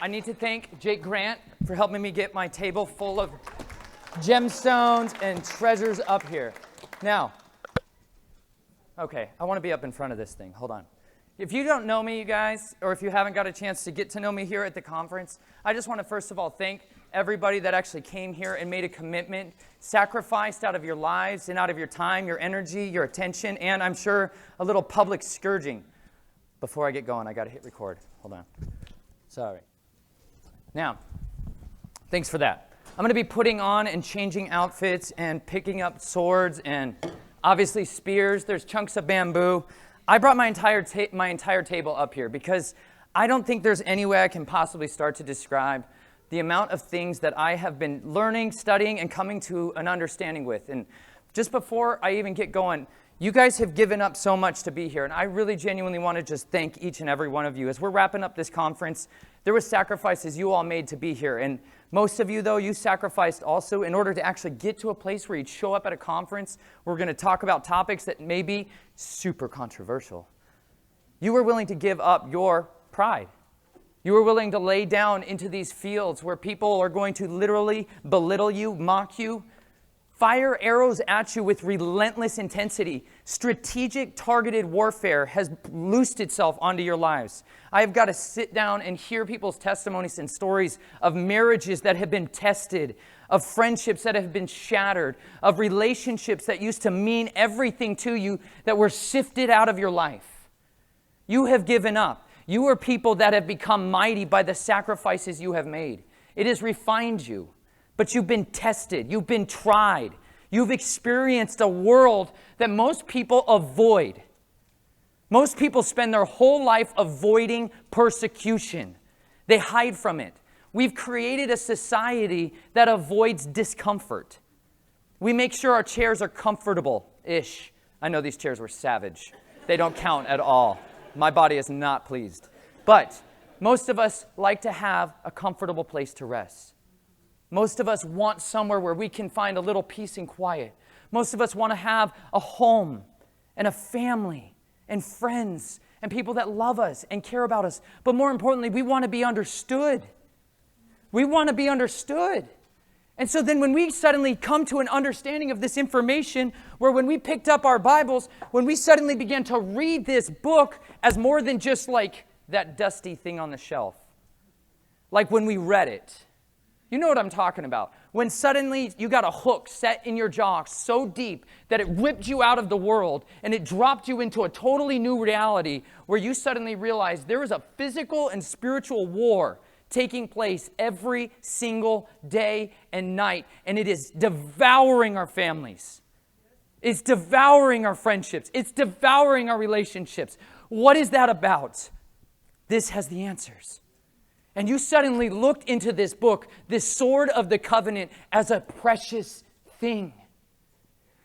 I need to thank Jake Grant for helping me get my table full of gemstones and treasures up here. Now, okay, I want to be up in front of this thing. Hold on. If you don't know me, you guys, or if you haven't got a chance to get to know me here at the conference, I just want to first of all thank everybody that actually came here and made a commitment, sacrificed out of your lives and out of your time, your energy, your attention, and I'm sure a little public scourging. Before I get going, I got to hit record. Hold on. Sorry. Now, thanks for that. I'm going to be putting on and changing outfits and picking up swords and obviously spears. There's chunks of bamboo. I brought my entire table up here because I don't think there's any way I can possibly start to describe the amount of things that I have been learning, studying, and coming to an understanding with. And just before I even get going, you guys have given up so much to be here, and I really genuinely want to just thank each and every one of you. As we're wrapping up this conference, there were sacrifices you all made to be here, and most of you, though, you sacrificed also in order to actually get to a place where you'd show up at a conference. We're going to talk about topics that may be super controversial. You were willing to give up your pride. You were willing to lay down into these fields where people are going to literally belittle you, mock you, fire arrows at you with relentless intensity. Strategic targeted warfare has loosed itself onto your lives. I've got to sit down and hear people's testimonies and stories of marriages that have been tested, of friendships that have been shattered, of relationships that used to mean everything to you that were sifted out of your life. You have given up. You are people that have become mighty by the sacrifices you have made. It has refined you. But you've been tested. You've been tried. You've experienced a world that most people avoid. Most people spend their whole life avoiding persecution. They hide from it. We've created a society that avoids discomfort. We make sure our chairs are comfortable-ish. I know these chairs were savage. They don't count at all. My body is not pleased. But most of us like to have a comfortable place to rest. Most of us want somewhere where we can find a little peace and quiet. Most of us want to have a home and a family and friends and people that love us and care about us. But more importantly, we want to be understood. We want to be understood. And so then when we suddenly come to an understanding of this information, where when we picked up our Bibles, when we suddenly began to read this book as more than just like that dusty thing on the shelf, like when we read it, you know what I'm talking about. When suddenly you got a hook set in your jaw so deep that it ripped you out of the world and it dropped you into a totally new reality where you suddenly realize there is a physical and spiritual war taking place every single day and night, and it is devouring our families. It's devouring our friendships. It's devouring our relationships. What is that about? This has the answers. And you suddenly looked into this book, this sword of the covenant, as a precious thing.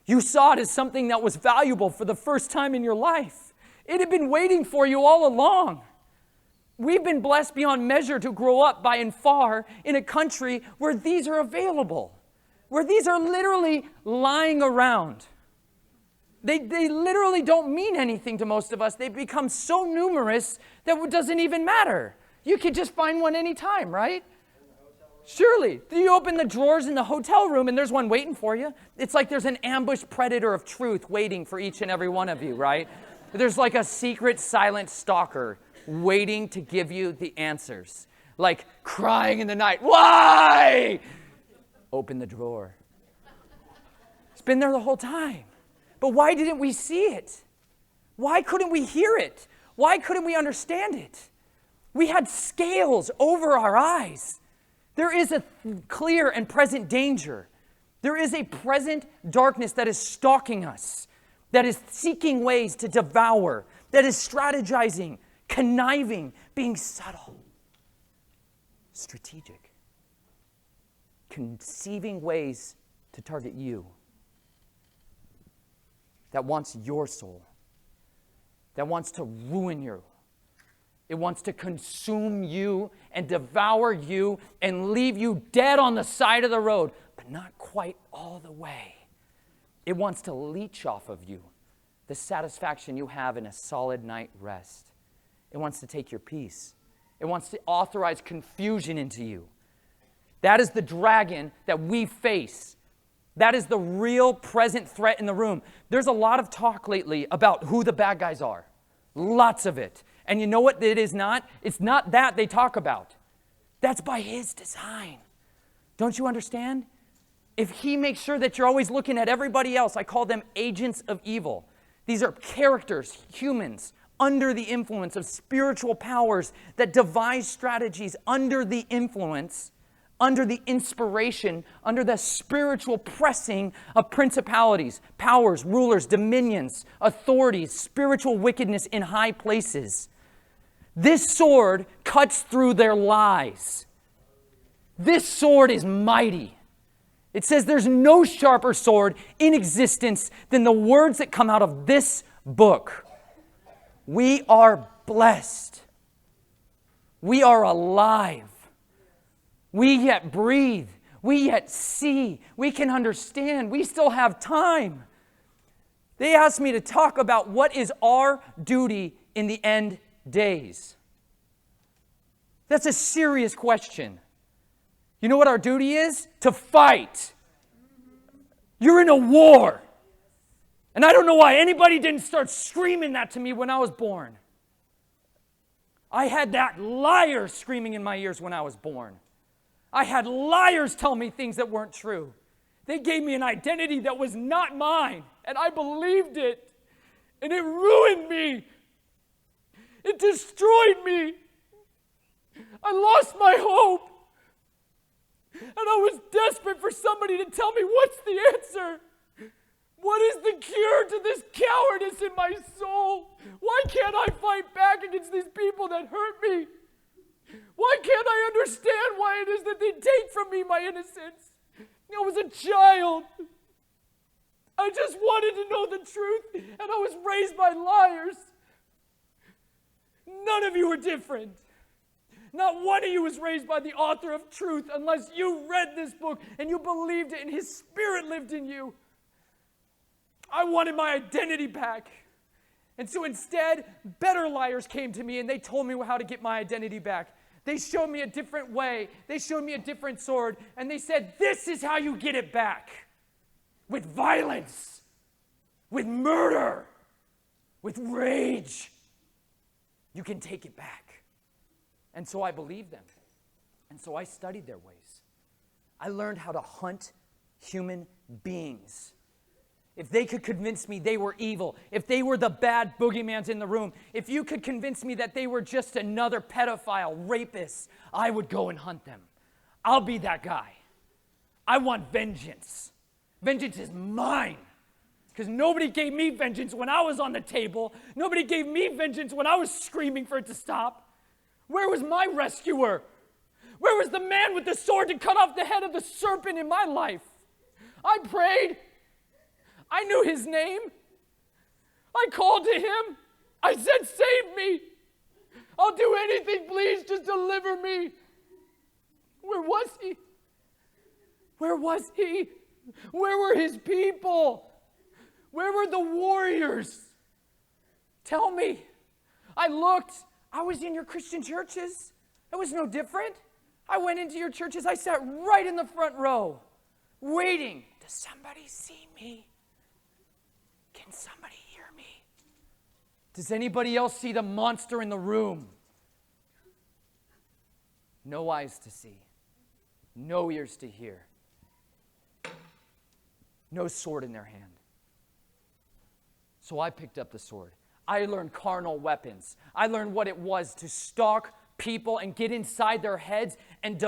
You saw it as something that was valuable for the first time in your life. It had been waiting for you all along. We've been blessed beyond measure to grow up by and far in a country where these are available, where these are literally lying around. They literally don't mean anything to most of us. They've become so numerous that it doesn't even matter. You could just find one anytime, right? Surely. You open the drawers in the hotel room and there's one waiting for you. It's like there's an ambush predator of truth waiting for each and every one of you, right? There's like a secret silent stalker waiting to give you the answers. Like crying in the night, why? Open the drawer. It's been there the whole time. But why didn't we see it? Why couldn't we hear it? Why couldn't we understand it? We had scales over our eyes. There is a clear and present danger. There is a present darkness that is stalking us, that is seeking ways to devour, that is strategizing, conniving, being subtle, strategic, conceiving ways to target you, that wants your soul, that wants to ruin you. It wants to consume you and devour you and leave you dead on the side of the road, but not quite all the way. It wants to leech off of you the satisfaction you have in a solid night rest. It wants to take your peace. It wants to authorize confusion into you. That is the dragon that we face. That is the real present threat in the room. There's a lot of talk lately about who the bad guys are. Lots of it. And you know what it is not? It's not that they talk about. That's by his design. Don't you understand? If he makes sure that you're always looking at everybody else, I call them agents of evil. These are characters, humans, under the influence of spiritual powers that devise strategies under the influence, under the inspiration, under the spiritual pressing of principalities, powers, rulers, dominions, authorities, spiritual wickedness in high places. This sword cuts through their lies. This sword is mighty. It says there's no sharper sword in existence than the words that come out of this book. We are blessed. We are alive. We yet breathe. We yet see. We can understand. We still have time. They asked me to talk about what is our duty in the end days. That's a serious question. You know what our duty is? To fight. You're in a war. And I don't know why anybody didn't start screaming that to me when I was born. I had that liar screaming in my ears when I was born. I had liars tell me things that weren't true. They gave me an identity that was not mine, and I believed it. And it ruined me. It destroyed me. I lost my hope. And I was desperate for somebody to tell me what's the answer. What is the cure to this cowardice in my soul? Why can't I fight back against these people that hurt me? Why can't I understand why it is that they take from me my innocence? I was a child. I just wanted to know the truth, and I was raised by liars. None of you are different. Not one of you was raised by the author of truth unless you read this book and you believed it and his spirit lived in you. I wanted my identity back. And so instead, better liars came to me and they told me how to get my identity back. They showed me a different way. They showed me a different sword. And they said, this is how you get it back. With violence. With murder. With rage. You can take it back. And so I believed them. And so I studied their ways. I learned how to hunt human beings. If they could convince me they were evil, if they were the bad boogeymans in the room, if you could convince me that they were just another pedophile, rapist, I would go and hunt them. I'll be that guy. I want vengeance. Vengeance is mine. Because nobody gave me vengeance when I was on the table. Nobody gave me vengeance when I was screaming for it to stop. Where was my rescuer? Where was the man with the sword to cut off the head of the serpent in my life? I prayed. I knew his name. I called to him. I said, save me. I'll do anything, please, just deliver me. Where was he? Where was he? Where were his people? Where were the warriors? Tell me. I looked. I was in your Christian churches. It was no different. I went into your churches. I sat right in the front row, waiting. Does somebody see me? Can somebody hear me? Does anybody else see the monster in the room? No eyes to see. No ears to hear. No sword in their hand. So I picked up the sword. I learned carnal weapons. I learned what it was to stalk people and get inside their heads and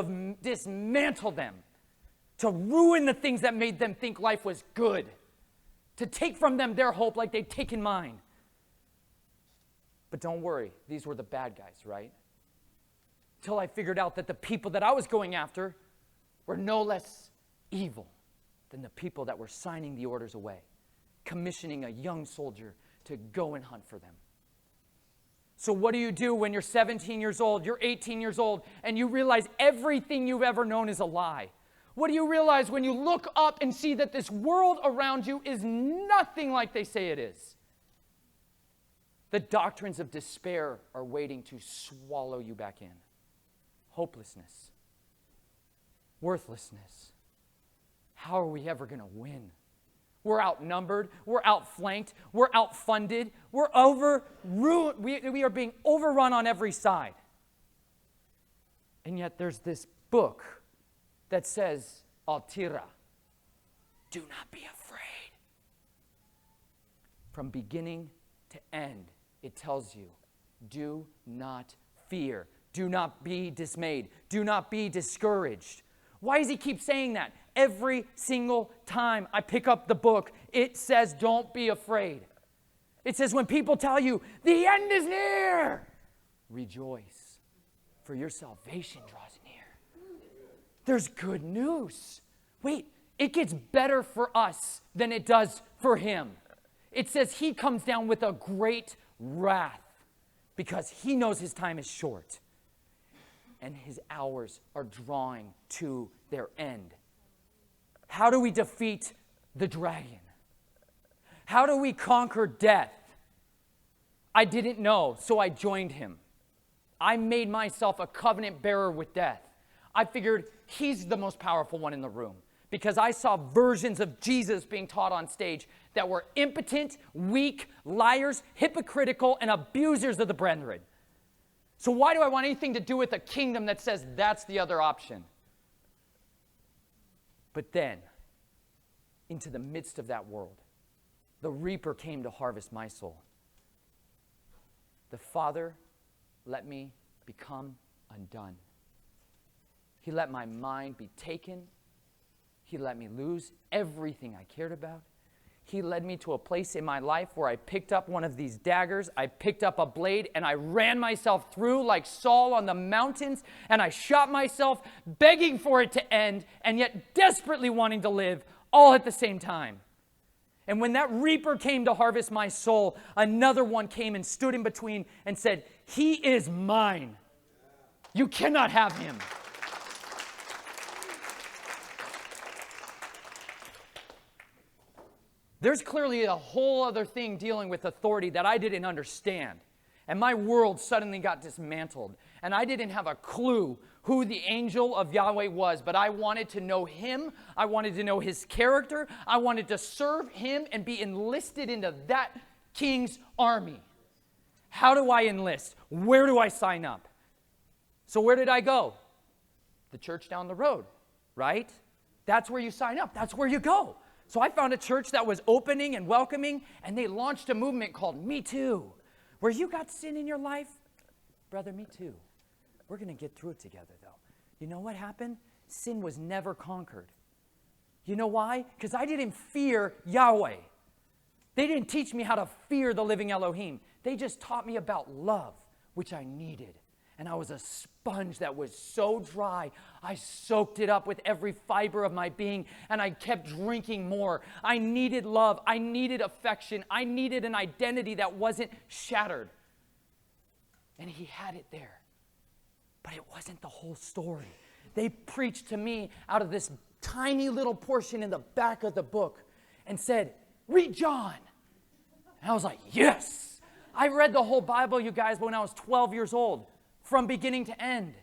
dismantle them. To ruin the things that made them think life was good. To take from them their hope like they'd taken mine. But don't worry, these were the bad guys, right? Till I figured out that the people that I was going after were no less evil than the people that were signing the orders away, commissioning a young soldier to go and hunt for them. So what do you do when you're 17 years old, you're 18 years old, and you realize everything you've ever known is a lie? What do you realize when you look up and see that this world around you is nothing like they say it is? The doctrines of despair are waiting to swallow you back in. Hopelessness. Worthlessness. How are we ever going to win? We're outnumbered. We're outflanked. We're outfunded. We're we are being overrun on every side. And yet there's this book that says, Altira, do not be afraid. From beginning to end, it tells you, do not fear. Do not be dismayed. Do not be discouraged. Why does he keep saying that? Every single time I pick up the book, it says, don't be afraid. It says, when people tell you, the end is near, rejoice, for your salvation draws near. There's good news. Wait, it gets better for us than it does for him. It says he comes down with a great wrath because he knows his time is short and his hours are drawing to their end. How do we defeat the dragon? How do we conquer death? I didn't know, so I joined him. I made myself a covenant bearer with death. I figured he's the most powerful one in the room because I saw versions of Jesus being taught on stage that were impotent, weak, liars, hypocritical, and abusers of the brethren. So why do I want anything to do with a kingdom that says that's the other option? But then, into the midst of that world, the reaper came to harvest my soul. The Father let me become undone. He let my mind be taken. He let me lose everything I cared about. He led me to a place in my life where I picked up one of these daggers, I picked up a blade, and I ran myself through like Saul on the mountains, and I shot myself, begging for it to end, and yet desperately wanting to live, all at the same time. And when that reaper came to harvest my soul, another one came and stood in between and said, he is mine. You cannot have him. There's clearly a whole other thing dealing with authority that I didn't understand. And my world suddenly got dismantled. And I didn't have a clue who the angel of Yahweh was, but I wanted to know him. I wanted to know his character. I wanted to serve him and be enlisted into that king's army. How do I enlist? Where do I sign up? So where did I go? The church down the road, right? That's where you sign up. That's where you go. So I found a church that was opening and welcoming, and they launched a movement called Me Too. Where you got sin in your life, brother, me too. We're going to get through it together, though. You know what happened? Sin was never conquered. You know why? Because I didn't fear Yahweh. They didn't teach me how to fear the living Elohim. They just taught me about love, which I needed. And I was a sponge that was so dry, I soaked it up with every fiber of my being, and I kept drinking more. I needed love. I needed affection. I needed an identity that wasn't shattered. And he had it there. But it wasn't the whole story. They preached to me out of this tiny little portion in the back of the book and said, read John. And I was like, yes. I read the whole Bible, you guys, when I was 12 years old. From beginning to end.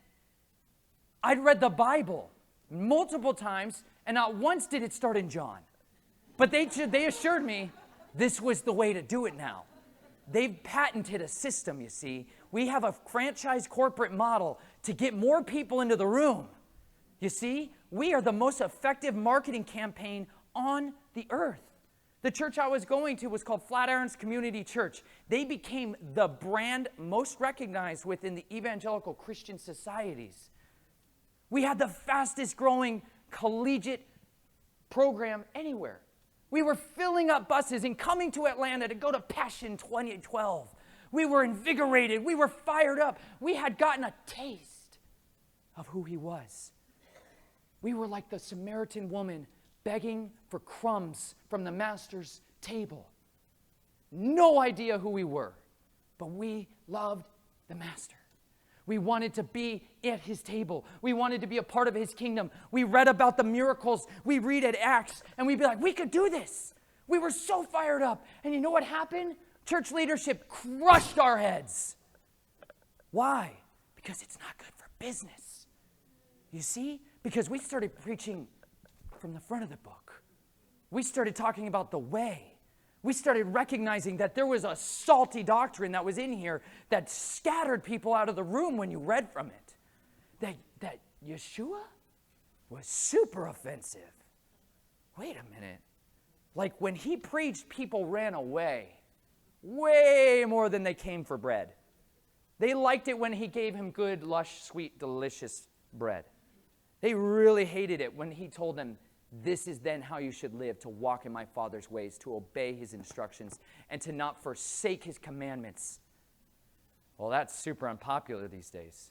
I'd read the Bible multiple times, and not once did it start in John. But they assured me this was the way to do it now. They've patented a system, you see. We have a franchise corporate model to get more people into the room. You see, we are the most effective marketing campaign on the earth. The church I was going to was called Flatirons Community Church. They became the brand most recognized within the evangelical Christian societies. We had the fastest growing collegiate program anywhere. We were filling up buses and coming to Atlanta to go to Passion 2012. We were invigorated. We were fired up. We had gotten a taste of who he was. We were like the Samaritan woman begging for crumbs from the master's table. No idea who we were, but we loved the master. We wanted to be at his table. We wanted to be a part of his kingdom. We read about the miracles. We read at Acts, and we'd be like, we could do this. We were so fired up. And you know what happened? Church leadership crushed our heads. Why? Because it's not good for business. You see? Because we started preaching from the front of the book. We started talking about the way. We started recognizing that there was a salty doctrine that was in here that scattered people out of the room when you read from it. That Yeshua was super offensive. Wait a minute. Like when he preached, people ran away. Way more than they came for bread. They liked it when he gave him good, lush, sweet, delicious bread. They really hated it when he told them, this is then how you should live, to walk in my Father's ways, to obey his instructions, and to not forsake his commandments. Well, that's super unpopular these days.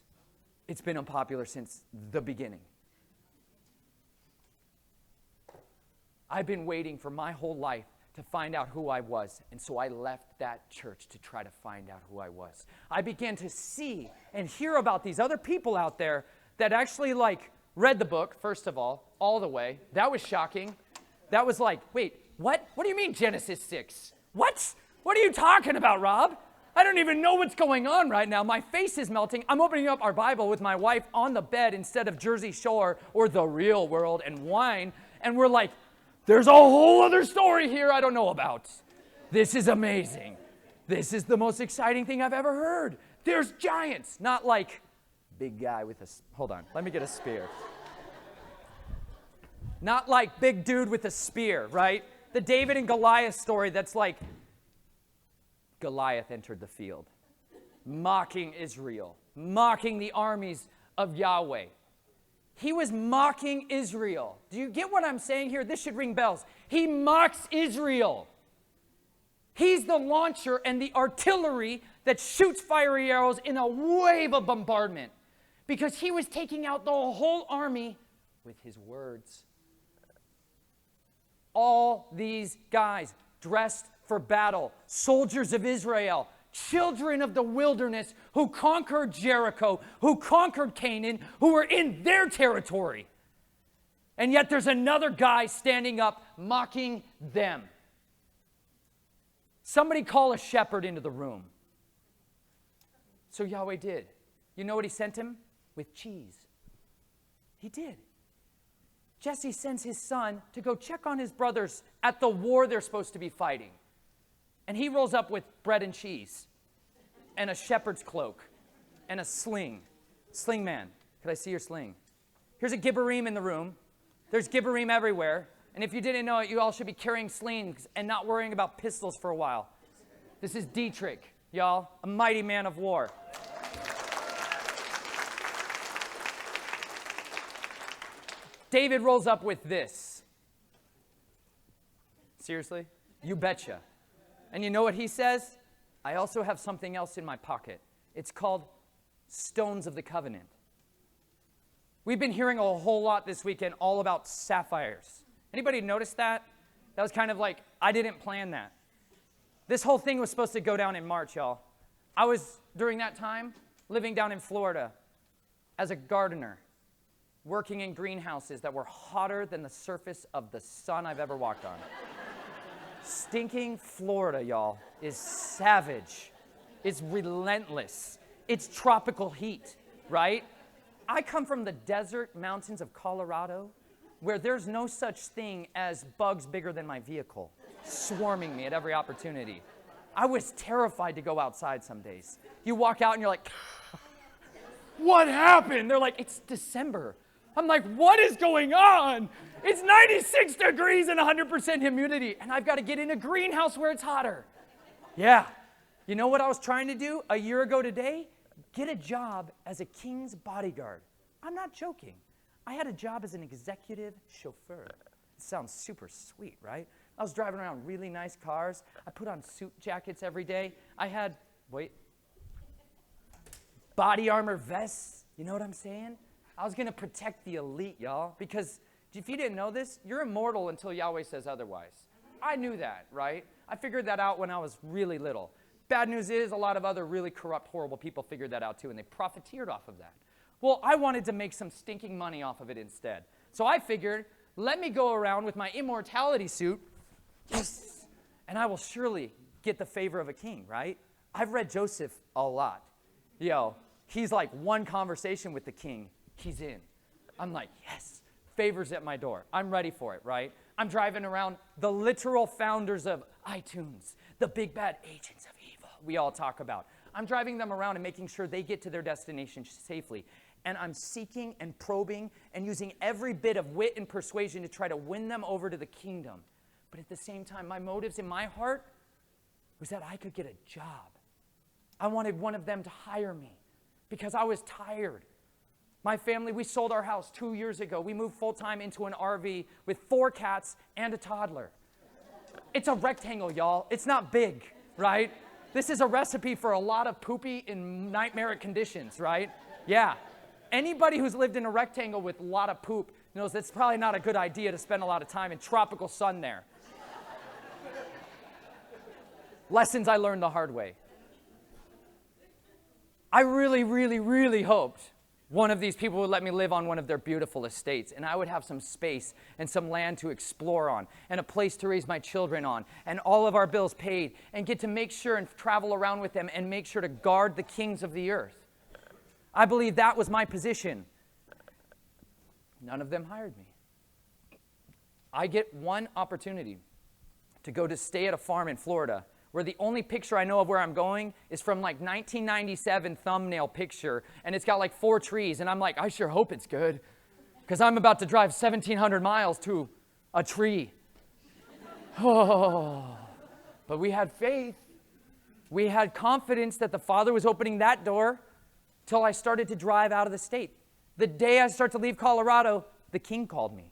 It's been unpopular since the beginning. I've been waiting for my whole life to find out who I was, and so I left that church to try to find out who I was. I began to see and hear about these other people out there that actually read the book, first of all the way. That was shocking. That was like, wait, what? What do you mean Genesis 6? What? What are you talking about, Rob? I don't even know what's going on right now. My face is melting. I'm opening up our Bible with my wife on the bed instead of Jersey Shore or the real world and wine, and we're like, there's a whole other story here I don't know about. This is amazing. This is the most exciting thing I've ever heard. There's giants, not like big guy with a, hold on, let me get a spear. Not like big dude with a spear, right? The David and Goliath story that's like Goliath entered the field, mocking Israel, mocking the armies of Yahweh. He was mocking Israel. Do you get what I'm saying here? This should ring bells. He mocks Israel. He's the launcher and the artillery that shoots fiery arrows in a wave of bombardment because he was taking out the whole army with his words. All these guys dressed for battle, soldiers of Israel, children of the wilderness who conquered Jericho, who conquered Canaan, who were in their territory. And yet there's another guy standing up mocking them. Somebody call a shepherd into the room. So Yahweh did. You know what he sent him? With cheese. He did. Jesse sends his son to go check on his brothers at the war they're supposed to be fighting. And he rolls up with bread and cheese and a shepherd's cloak and a sling. Sling man, could I see your sling? Here's a Gibborim in the room. There's Gibborim everywhere. And if you didn't know it, you all should be carrying slings and not worrying about pistols for a while. This is Dietrich, y'all, a mighty man of war. David rolls up with this. Seriously? You betcha. And you know what he says? I also have something else in my pocket. It's called stones of the covenant. We've been hearing a whole lot this weekend all about sapphires. Anybody notice that? That was kind of like, I didn't plan that. This whole thing was supposed to go down in March, y'all. I was, during that time, living down in Florida as a gardener, working in greenhouses that were hotter than the surface of the sun I've ever walked on. Stinking Florida, y'all, is savage. It's relentless. It's tropical heat, right? I come from the desert mountains of Colorado, where there's no such thing as bugs bigger than my vehicle swarming me at every opportunity. I was terrified to go outside some days. You walk out and you're like, what happened? They're like, it's December. I'm like, what is going on? It's 96 degrees and 100% humidity, and I've got to get in a greenhouse where it's hotter. Yeah. You know what I was trying to do a year ago today? Get a job as a king's bodyguard. I'm not joking. I had a job as an executive chauffeur. It sounds super sweet, right? I was driving around really nice cars. I put on suit jackets every day. I had, body armor vests. You know what I'm saying? I was going to protect the elite, y'all, because if you didn't know this, you're immortal until Yahweh says otherwise. I knew that, right? I figured that out when I was really little. Bad news is a lot of other really corrupt, horrible people figured that out too, and they profiteered off of that. Well, I wanted to make some stinking money off of it instead. So I figured, let me go around with my immortality suit, yes, and I will surely get the favor of a king, right? I've read Joseph a lot. He's like one conversation with the king, he's in. I'm like, yes, favor's at my door. I'm ready for it, right? I'm driving around the literal founders of iTunes, the big bad agents of evil we all talk about. I'm driving them around and making sure they get to their destination safely. And I'm seeking and probing and using every bit of wit and persuasion to try to win them over to the kingdom. But at the same time, my motives in my heart was that I could get a job. I wanted one of them to hire me because I was tired. My family, we sold our house 2 years ago. We moved full-time into an RV with 4 cats and a toddler. It's a rectangle, y'all. It's not big, right? This is a recipe for a lot of poopy and nightmaric conditions, right? Yeah. Anybody who's lived in a rectangle with a lot of poop knows that's probably not a good idea to spend a lot of time in tropical sun there. Lessons I learned the hard way. I really, really, really hoped one of these people would let me live on one of their beautiful estates, and I would have some space and some land to explore on, and a place to raise my children on, and all of our bills paid, and get to make sure and travel around with them and make sure to guard the kings of the earth. I believe that was my position. None of them hired me. I get one opportunity to go to stay at a farm in Florida where the only picture I know of where I'm going is from like 1997 thumbnail picture, and it's got like 4 trees, and I'm like, I sure hope it's good, because I'm about to drive 1,700 miles to a tree. Oh, but we had faith. We had confidence that the Father was opening that door till I started to drive out of the state. The day I start to leave Colorado, the king called me.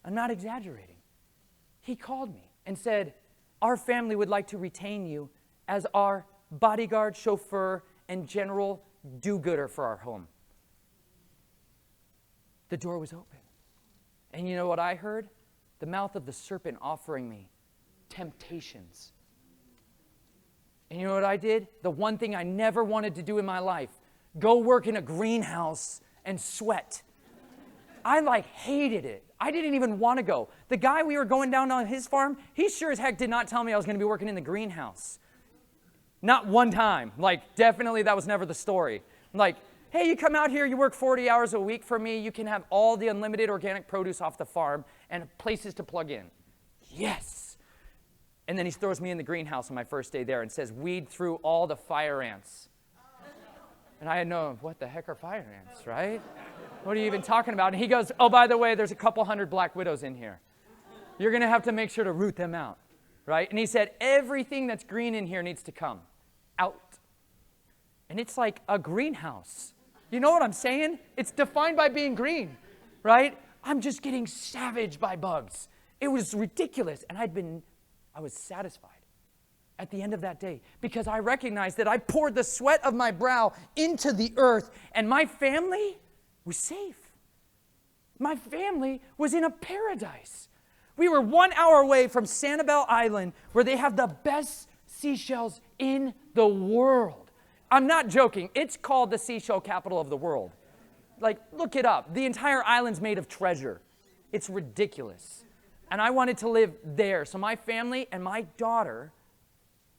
I'm not exaggerating. He called me and said, our family would like to retain you as our bodyguard, chauffeur, and general do-gooder for our home. The door was open. And you know what I heard? The mouth of the serpent offering me temptations. And you know what I did? The one thing I never wanted to do in my life, go work in a greenhouse and sweat. I hated it. I didn't even want to go. The guy we were going down on his farm, he sure as heck did not tell me I was going to be working in the greenhouse. Not one time. Definitely that was never the story. Hey, you come out here, you work 40 hours a week for me, you can have all the unlimited organic produce off the farm and places to plug in. Yes. And then he throws me in the greenhouse on my first day there and says, weed through all the fire ants. And I had no, what the heck are fire ants, right? What are you even talking about? And he goes, oh, by the way, there's a couple hundred black widows in here. You're going to have to make sure to root them out, right? And he said, everything that's green in here needs to come out. And it's like a greenhouse. You know what I'm saying? It's defined by being green, right? I'm just getting savaged by bugs. It was ridiculous. And I was satisfied at the end of that day because I recognized that I poured the sweat of my brow into the earth and my family was safe. My family was in a paradise. We were 1 hour away from Sanibel Island where they have the best seashells in the world. I'm not joking. It's called the seashell capital of the world. Look it up. The entire island's made of treasure. It's ridiculous. And I wanted to live there so my family and my daughter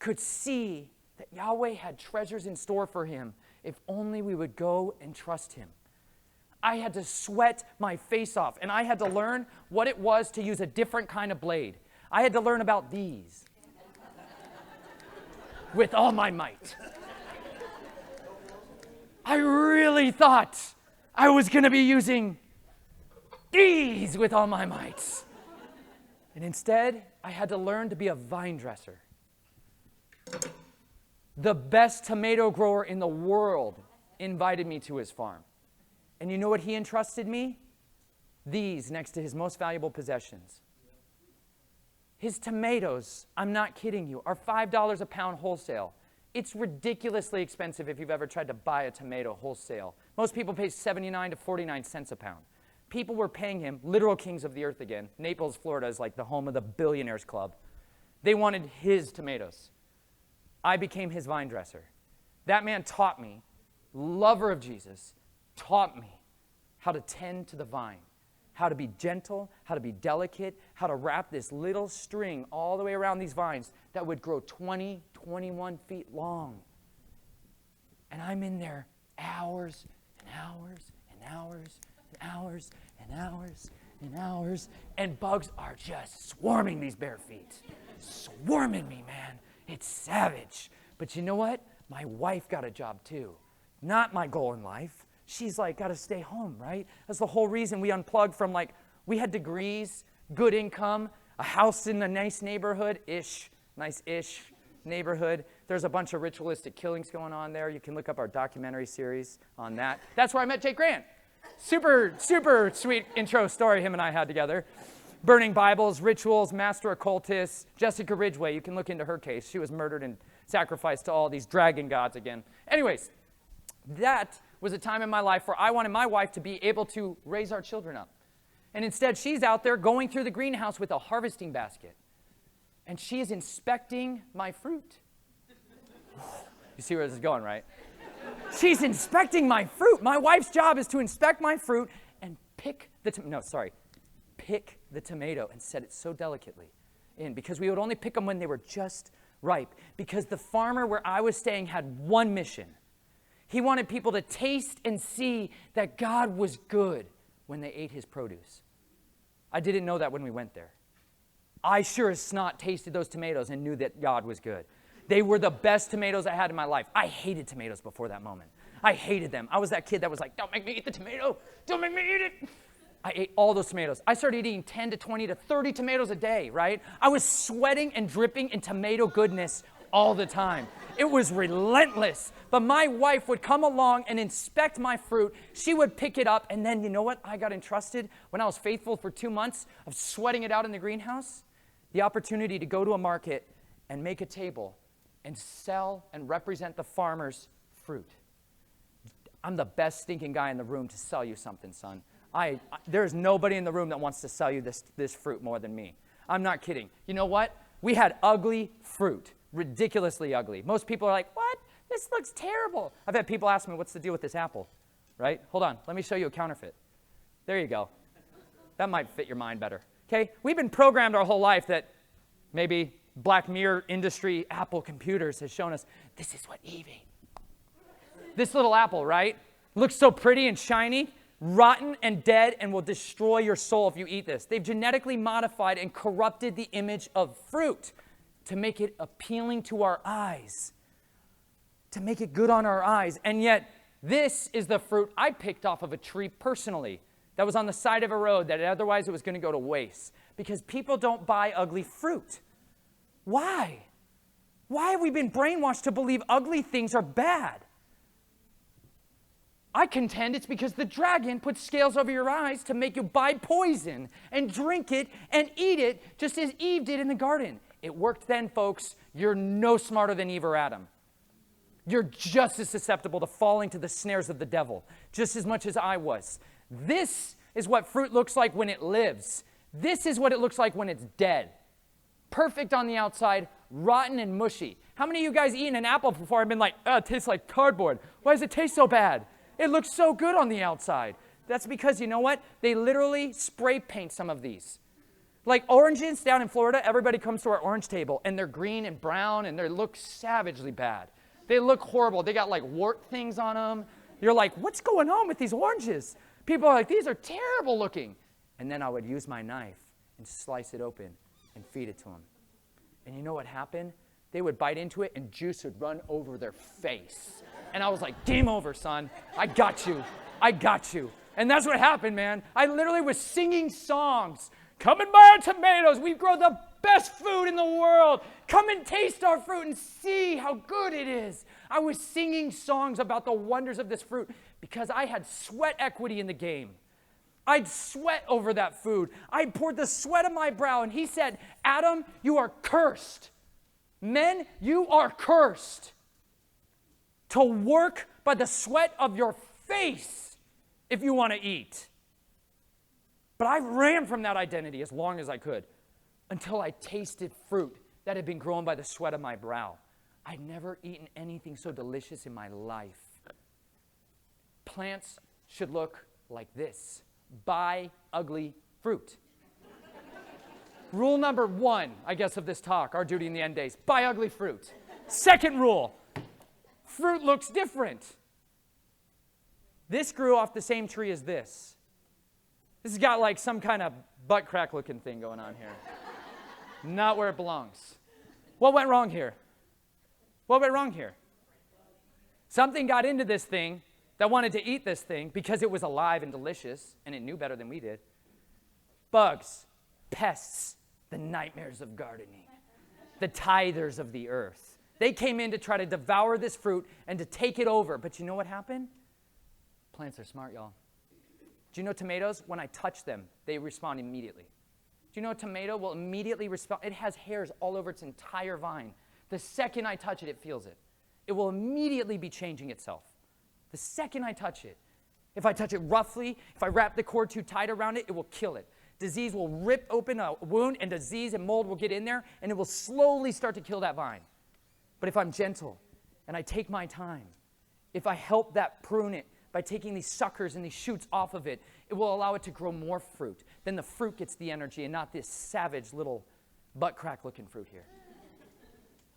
could see that Yahweh had treasures in store for him if only we would go and trust him. I had to sweat my face off, and I had to learn what it was to use a different kind of blade. I had to learn about these with all my might. I really thought I was going to be using these with all my might. And instead, I had to learn to be a vine dresser. The best tomato grower in the world invited me to his farm. And you know what he entrusted me? These next to his most valuable possessions. His tomatoes, I'm not kidding you, are $5 a pound wholesale. It's ridiculously expensive if you've ever tried to buy a tomato wholesale. Most people pay 79 to 49 cents a pound. People were paying him, literal kings of the earth again. Naples, Florida is like the home of the billionaires club. They wanted his tomatoes. I became his vine dresser. That man taught me, lover of Jesus, taught me how to tend to the vine, how to be gentle, how to be delicate, how to wrap this little string all the way around these vines that would grow 20, 21 feet long. And I'm in there hours and hours and hours and hours and hours and hours, and bugs are just swarming these bare feet. Swarming me, man. It's savage. But you know what? My wife got a job too. Not my goal in life. She's like, got to stay home, right? That's the whole reason we unplugged from, like, we had degrees, good income, a house in a nice neighborhood-ish, nice-ish neighborhood. There's a bunch of ritualistic killings going on there. You can look up our documentary series on that. That's where I met Jake Grant. Super, super sweet intro story him and I had together. Burning Bibles, rituals, master occultists. Jessica Ridgway, you can look into her case. She was murdered and sacrificed to all these dragon gods again. Anyways, that was a time in my life where I wanted my wife to be able to raise our children up. And instead, she's out there going through the greenhouse with a harvesting basket. And she is inspecting my fruit. You see where this is going, right? She's inspecting my fruit. My wife's job is to inspect my fruit and pick the tomato and set it so delicately in, because we would only pick them when they were just ripe. Because the farmer where I was staying had one mission. He wanted people to taste and see that God was good when they ate his produce. I didn't know that when we went there. I sure as snot tasted those tomatoes and knew that God was good. They were the best tomatoes I had in my life. I hated tomatoes before that moment. I hated them. I was that kid that was like, don't make me eat the tomato. Don't make me eat it. I ate all those tomatoes. I started eating 10 to 20 to 30 tomatoes a day, right? I was sweating and dripping in tomato goodness all the time. It was relentless. But my wife would come along and inspect my fruit. She would pick it up, and then you know what I got entrusted when I was faithful for 2 months of sweating it out in the greenhouse? The opportunity to go to a market and make a table and sell and represent the farmer's fruit. I'm the best stinking guy in the room to sell you something, son. There's nobody in the room that wants to sell you this fruit more than me. I'm not kidding. You know what? We had ugly fruit, ridiculously ugly. Most people are like, what? This looks terrible. I've had people ask me, what's the deal with this apple? Right? Hold on. Let me show you a counterfeit. There you go. That might fit your mind better. Okay? We've been programmed our whole life that maybe Black Mirror industry, Apple computers has shown us this is what Eve ate. This little apple, right? Looks so pretty and shiny, rotten and dead, and will destroy your soul if you eat this. They've genetically modified and corrupted the image of fruit to make it appealing to our eyes, to make it good on our eyes. And yet, this is the fruit I picked off of a tree personally that was on the side of a road that otherwise it was going to go to waste, because people don't buy ugly fruit. Why? Why have we been brainwashed to believe ugly things are bad? I contend it's because the dragon puts scales over your eyes to make you buy poison and drink it and eat it, just as Eve did in the garden. It worked then, folks. You're no smarter than Eve or Adam. You're just as susceptible to falling to the snares of the devil, just as much as I was. This is what fruit looks like when it lives. This is what it looks like when it's dead. Perfect on the outside, rotten and mushy. How many of you guys eaten an apple before and been like, oh, it tastes like cardboard. Why does it taste so bad? It looks so good on the outside. That's because, you know what? They literally spray paint some of these. Like oranges down in Florida, everybody comes to our orange table, and they're green and brown, and they look savagely bad. They look horrible. They got like wart things on them. You're like, what's going on with these oranges? People are like, these are terrible looking. And then I would use my knife and slice it open and feed it to them. And you know what happened? They would bite into it, and juice would run over their face. And I was like, game over, son. I got you. I got you. And that's what happened, man. I literally was singing songs. Come and buy our tomatoes. We grow the best food in the world. Come and taste our fruit and see how good it is. I was singing songs about the wonders of this fruit because I had sweat equity in the game. I'd sweat over that food. I poured the sweat of my brow, and he said, Adam, you are cursed. Men, you are cursed to work by the sweat of your face if you want to eat. But I ran from that identity as long as I could until I tasted fruit that had been grown by the sweat of my brow. I'd never eaten anything so delicious in my life. Plants should look like this buy ugly fruit. Rule number 1, I guess, of this talk, our duty in the end days, buy ugly fruit. Second rule, fruit looks different. This grew off the same tree as this. This has got like some kind of butt crack looking thing going on here. Not where it belongs. What went wrong here? What went wrong here? Something got into this thing that wanted to eat this thing because it was alive and delicious, and it knew better than we did. Bugs, pests, the nightmares of gardening, the tithers of the earth. They came in to try to devour this fruit and to take it over. But you know what happened? Plants are smart, y'all. Do you know tomatoes? When I touch them, they respond immediately. Do you know a tomato will immediately respond? It has hairs all over its entire vine. The second I touch it, it feels it. It will immediately be changing itself. The second I touch it. If I touch it roughly, if I wrap the cord too tight around it, it will kill it. Disease will rip open a wound, and disease and mold will get in there, and it will slowly start to kill that vine. But if I'm gentle and I take my time, if I help that prune it by taking these suckers and these shoots off of it, it will allow it to grow more fruit. Then the fruit gets the energy and not this savage little butt crack looking fruit here.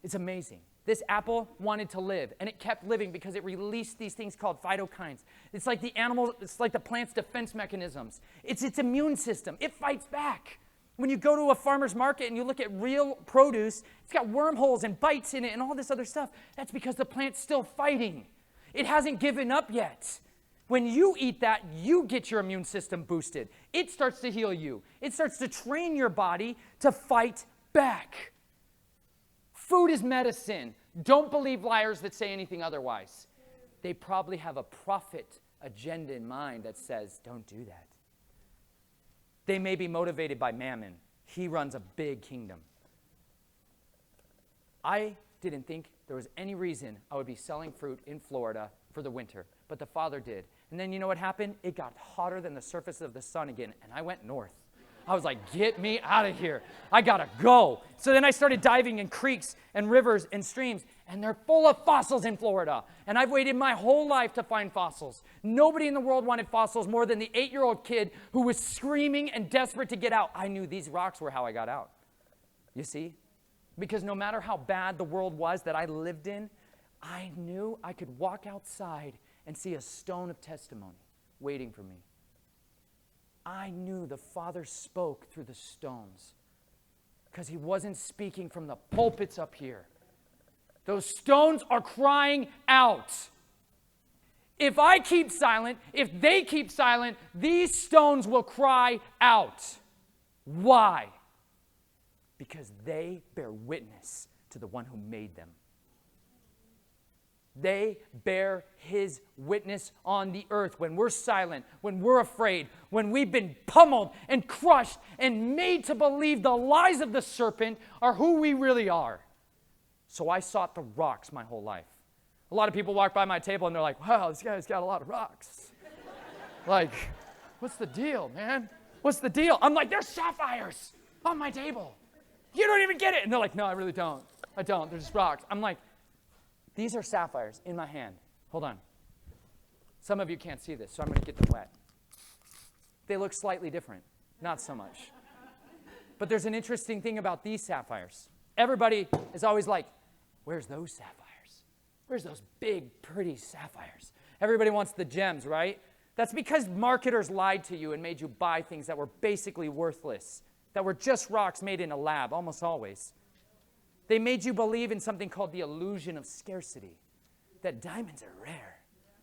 It's amazing. This apple wanted to live, and it kept living because it released these things called phytokines. It's like the animal, it's like the plant's defense mechanisms. It's its immune system. It fights back. When you go to a farmer's market and you look at real produce, it's got wormholes and bites in it and all this other stuff. That's because the plant's still fighting. It hasn't given up yet. When you eat that, you get your immune system boosted. It starts to heal you. It starts to train your body to fight back. Food is medicine. Don't believe liars that say anything otherwise. They probably have a profit agenda in mind that says, don't do that. They may be motivated by mammon. He runs a big kingdom. I didn't think there was any reason I would be selling fruit in Florida for the winter, but the Father did. And then you know what happened? It got hotter than the surface of the sun again, and I went north. I was like, get me out of here. I gotta go. So then I started diving in creeks and rivers and streams, and they're full of fossils in Florida. And I've waited my whole life to find fossils. Nobody in the world wanted fossils more than the 8-year-old kid who was screaming and desperate to get out. I knew these rocks were how I got out. You see? Because no matter how bad the world was that I lived in, I knew I could walk outside and see a stone of testimony waiting for me. I knew the Father spoke through the stones because he wasn't speaking from the pulpits up here. Those stones are crying out. If I keep silent, if they keep silent, these stones will cry out. Why? Because they bear witness to the one who made them. They bear his witness on the earth when we're silent, when we're afraid, when we've been pummeled and crushed and made to believe the lies of the serpent are who we really are. So I sought the rocks my whole life. A lot of people walk by my table and they're like, wow, this guy's got a lot of rocks. Like, what's the deal, man? What's the deal? I'm like, there's sapphires on my table. You don't even get it. And they're like, no, I really don't. I don't. They're just rocks. I'm like, these are sapphires in my hand. Hold on. Some of you can't see this, so I'm going to get them wet. They look slightly different. Not so much. But there's an interesting thing about these sapphires. Everybody is always like, where's those sapphires? Where's those big, pretty sapphires? Everybody wants the gems, right? That's because marketers lied to you and made you buy things that were basically worthless, that were just rocks made in a lab, almost always. They made you believe in something called the illusion of scarcity, that diamonds are rare,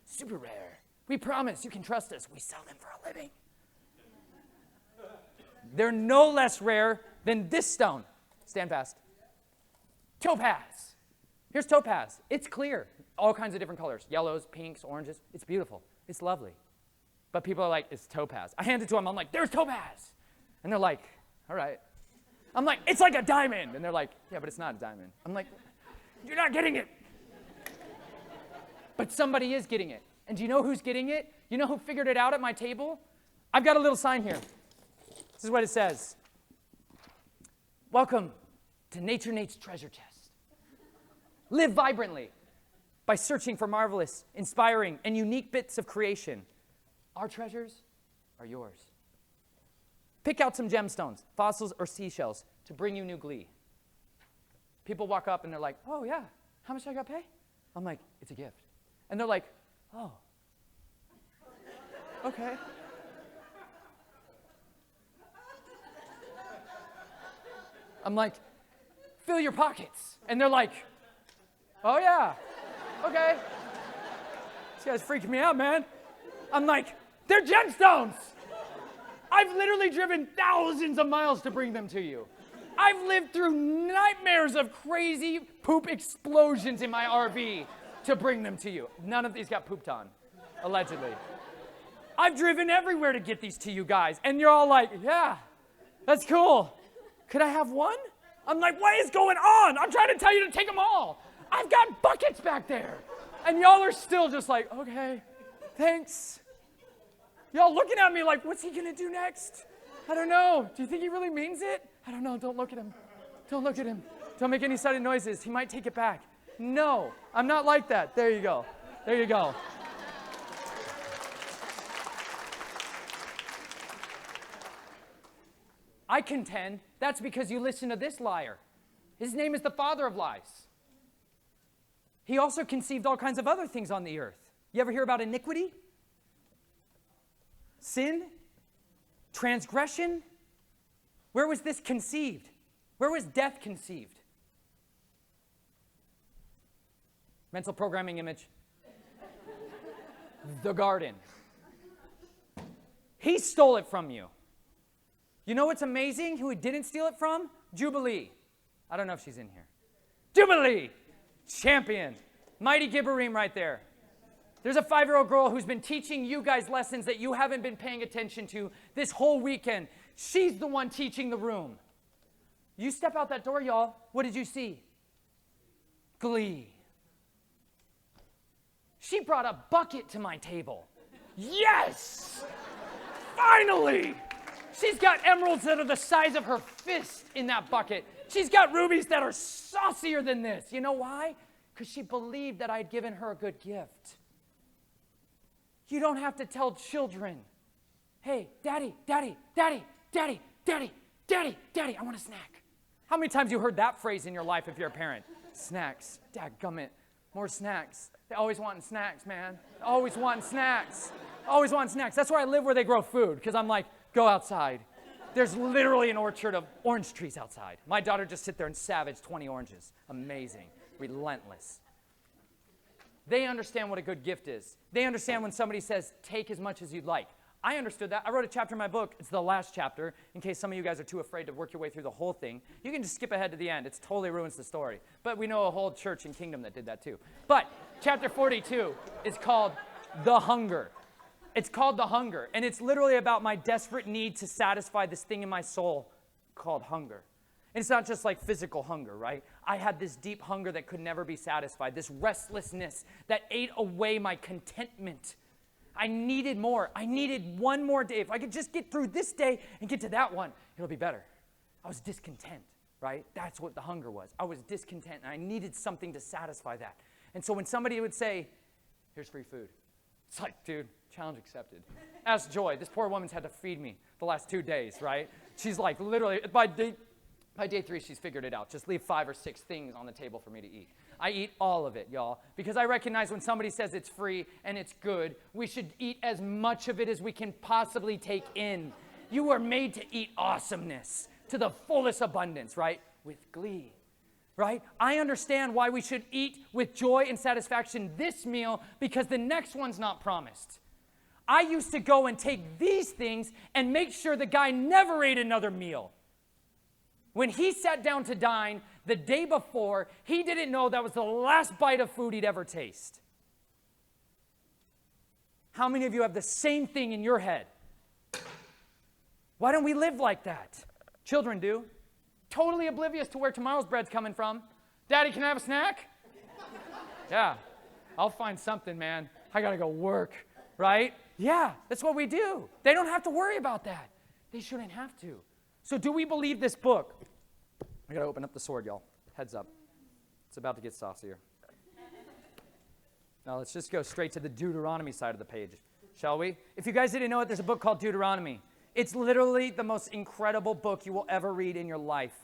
super rare. We promise you can trust us. We sell them for a living. They're no less rare than this stone. Stand fast. Topaz. Here's topaz. It's clear. All kinds of different colors. Yellows, pinks, oranges. It's beautiful. It's lovely. But people are like, it's topaz. I hand it to them. I'm like, there's topaz. And they're like, all right. I'm like, it's like a diamond. And they're like, yeah, but it's not a diamond. I'm like, you're not getting it. But somebody is getting it. And do you know who's getting it? You know who figured it out at my table? I've got a little sign here. This is what it says. Welcome to Nate's treasure chest. Live vibrantly by searching for marvelous, inspiring, and unique bits of creation. Our treasures are yours. Pick out some gemstones, fossils or seashells, to bring you new glee. People walk up and they're like, oh yeah, how much I got to pay? I'm like, it's a gift. And they're like, oh, okay. I'm like, fill your pockets. And they're like, oh yeah, okay. This guy's freaking me out, man. I'm like, they're gemstones. I've literally driven thousands of miles to bring them to you. I've lived through nightmares of crazy poop explosions in my RV to bring them to you. None of these got pooped on, allegedly. I've driven everywhere to get these to you guys, and you're all like, yeah, that's cool. Could I have one? I'm like, what is going on? I'm trying to tell you to take them all. I've got buckets back there. And y'all are still just like, okay, thanks. Y'all looking at me like, what's he gonna do next? I don't know. Do you think he really means it? I don't know. Don't look at him. Don't look at him. Don't make any sudden noises. He might take it back. No, I'm not like that. There you go. There you go. I contend that's because you listen to this liar. His name is the father of lies. He also conceived all kinds of other things on the earth. You ever hear about iniquity? Sin? Transgression? Where was this conceived? Where was death conceived? Mental programming image. The garden. He stole it from you. You know what's amazing? Who he didn't steal it from? Jubilee. I don't know if she's in here. Jubilee. Champion. Mighty Gibberim right there. There's a 5-year-old girl who's been teaching you guys lessons that you haven't been paying attention to this whole weekend. She's the one teaching the room. You step out that door, y'all. What did you see? Glee. She brought a bucket to my table. Yes! Finally! She's got emeralds that are the size of her fist in that bucket. She's got rubies that are saucier than this. You know why? Because she believed that I'd given her a good gift. You don't have to tell children, hey, daddy, daddy, daddy, daddy, daddy, daddy, daddy, I want a snack. How many times you heard that phrase in your life if you're a parent? Snacks, dadgummit, more snacks. They always wanting snacks, man. Always wanting snacks. Always wanting snacks. That's why I live where they grow food, because I'm like, go outside. There's literally an orchard of orange trees outside. My daughter just sit there and savage 20 oranges. Amazing. Relentless. They understand what a good gift is. They understand when somebody says, take as much as you'd like. I understood that. I wrote a chapter in my book. It's the last chapter, in case some of you guys are too afraid to work your way through the whole thing. You can just skip ahead to the end. It totally ruins the story. But we know a whole church and kingdom that did that too. But chapter 42 is called The Hunger. It's called The Hunger. And it's literally about my desperate need to satisfy this thing in my soul called hunger. And it's not just like physical hunger, right? I had this deep hunger that could never be satisfied, this restlessness that ate away my contentment. I needed more. I needed one more day. If I could just get through this day and get to that one, it'll be better. I was discontent, right? That's what the hunger was. I was discontent, and I needed something to satisfy that. And so when somebody would say, here's free food, it's like, dude, challenge accepted. Ask Joy. This poor woman's had to feed me the last 2 days, right? She's like, literally, by day 3, she's figured it out. Just leave 5 or 6 things on the table for me to eat. I eat all of it, y'all, because I recognize when somebody says it's free and it's good, we should eat as much of it as we can possibly take in. You are made to eat awesomeness to the fullest abundance, right? With glee, right? I understand why we should eat with joy and satisfaction this meal, because the next one's not promised. I used to go and take these things and make sure the guy never ate another meal. When he sat down to dine the day before, he didn't know that was the last bite of food he'd ever taste. How many of you have the same thing in your head? Why don't we live like that? Children do. Totally oblivious to where tomorrow's bread's coming from. Daddy, can I have a snack? Yeah, I'll find something, man. I gotta go work, right? Yeah, that's what we do. They don't have to worry about that. They shouldn't have to. So do we believe this book? I got to open up the sword, y'all. Heads up. It's about to get saucier. Now let's just go straight to the Deuteronomy side of the page. shall we? If you guys didn't know it, there's a book called Deuteronomy. It's literally the most incredible book you will ever read in your life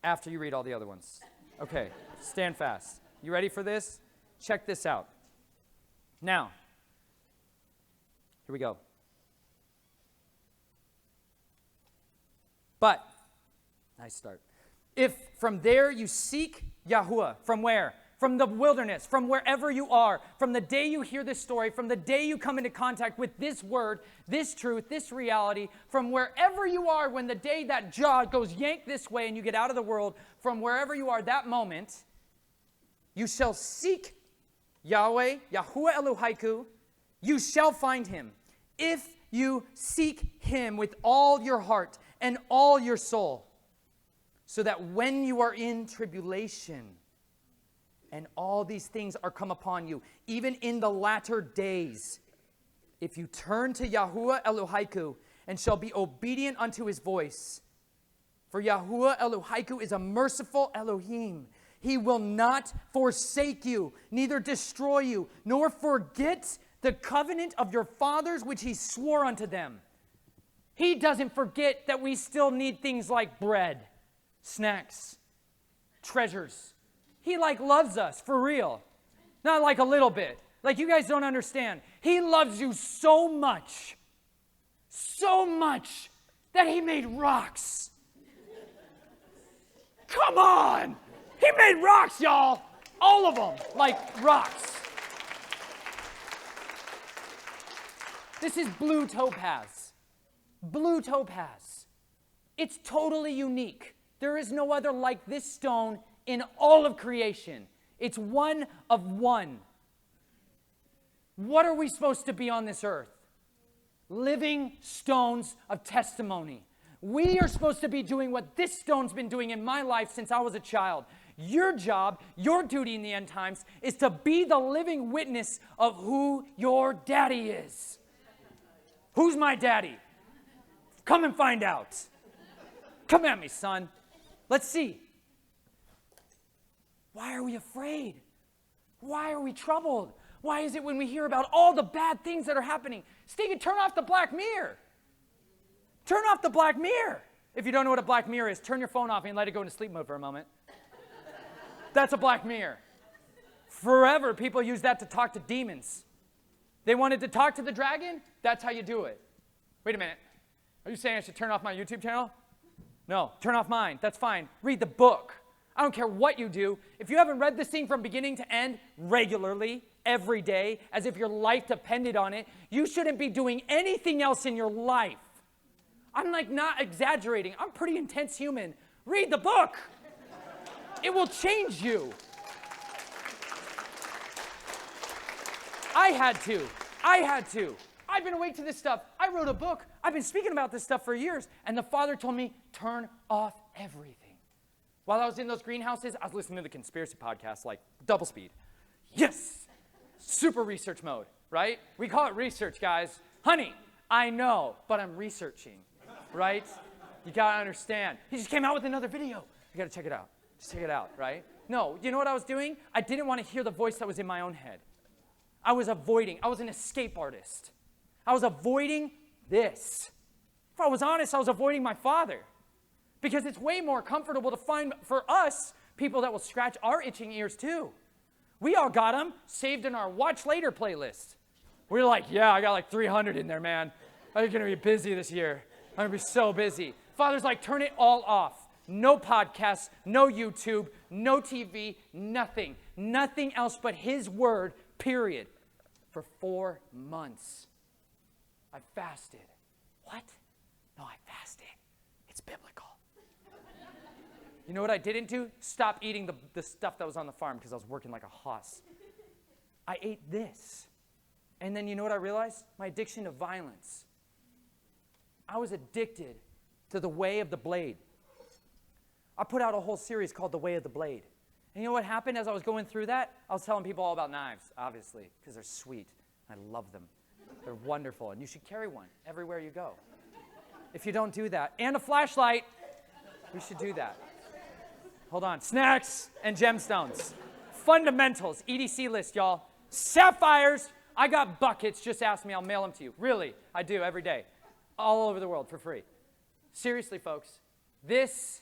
after you read all the other ones. Okay, stand fast. You ready for this? Check this out. Now, here we go. But, nice start. If from there you seek Yahweh, from where? From the wilderness, from wherever you are, from the day you hear this story, from the day you come into contact with this word, this truth, this reality, from wherever you are, when the day that jaw goes yank this way and you get out of the world, from wherever you are that moment, you shall seek Yahweh, Yahuwah Elohaiku, you shall find him. If you seek him with all your heart and all your soul, so that when you are in tribulation, and all these things are come upon you, even in the latter days, if you turn to Yahuwah Elohaiku and shall be obedient unto his voice. For Yahuwah Elohaiku is a merciful Elohim. He will not forsake you, neither destroy you, nor forget the covenant of your fathers which he swore unto them. He doesn't forget that we still need things like bread, snacks, treasures. He loves us, for real. Not like a little bit. Like you guys don't understand. He loves you so much that he made rocks. Come on! He made rocks, y'all! All of them, like rocks. This is blue topaz. Blue topaz. It's totally unique. There is no other like this stone in all of creation. It's one of one. What are we supposed to be on this earth? Living stones of testimony. We are supposed to be doing what this stone's been doing in my life since I was a child. Your job, your duty in the end times, is to be the living witness of who your daddy is. Who's my daddy? Come and find out. Come at me, son. Let's see. Why are we afraid? Why are we troubled? Why is it when we hear about all the bad things that are happening? Stephen, turn off the black mirror. Turn off the black mirror. If you don't know what a black mirror is, turn your phone off and let it go into sleep mode for a moment. That's a black mirror. Forever, people use that to talk to demons. They wanted to talk to the dragon? That's how you do it. Wait a minute. Are you saying I should turn off my YouTube channel? No, turn off mine. That's fine. Read the book. I don't care what you do. If you haven't read this thing from beginning to end regularly, every day, as if your life depended on it, you shouldn't be doing anything else in your life. I'm not exaggerating. I'm a pretty intense human. Read the book. It will change you. I had to. I've been awake to this stuff. I wrote a book. I've been speaking about this stuff for years. And the Father told me, turn off everything. While I was in those greenhouses, I was listening to the conspiracy podcast, like double speed. Yes! Super research mode, right? We call it research, guys. Honey, I know, but I'm researching, right? You gotta understand. He just came out with another video. You gotta check it out. Just check it out, right? No, you know what I was doing? I didn't want to hear the voice that was in my own head. I was avoiding. I was an escape artist. I was avoiding this. If I was honest, I was avoiding my Father. Because it's way more comfortable to find, for us, people that will scratch our itching ears too. We all got them saved in our Watch Later playlist. We're like, yeah, I got like 300 in there, man. I'm going to be busy this year. I'm going to be so busy. Father's like, turn it all off. No podcasts, no YouTube, no TV, nothing. Nothing else but his word, period. For 4 months. I fasted. What? No, I fasted. It's biblical. You know what I didn't do? Stop eating the stuff that was on the farm because I was working like a hoss. I ate this. And then you know what I realized? My addiction to violence. I was addicted to the way of the blade. I put out a whole series called The Way of the Blade. And you know what happened as I was going through that? I was telling people all about knives, obviously, because they're sweet. I love them. They're wonderful, and you should carry one everywhere you go. If you don't do that, and a flashlight, we should do that. Hold on. Snacks and gemstones. Fundamentals. EDC list, y'all. Sapphires I got buckets. Just ask me. I'll mail them to you. Really, I do every day. All over the world for free. Seriously, folks, this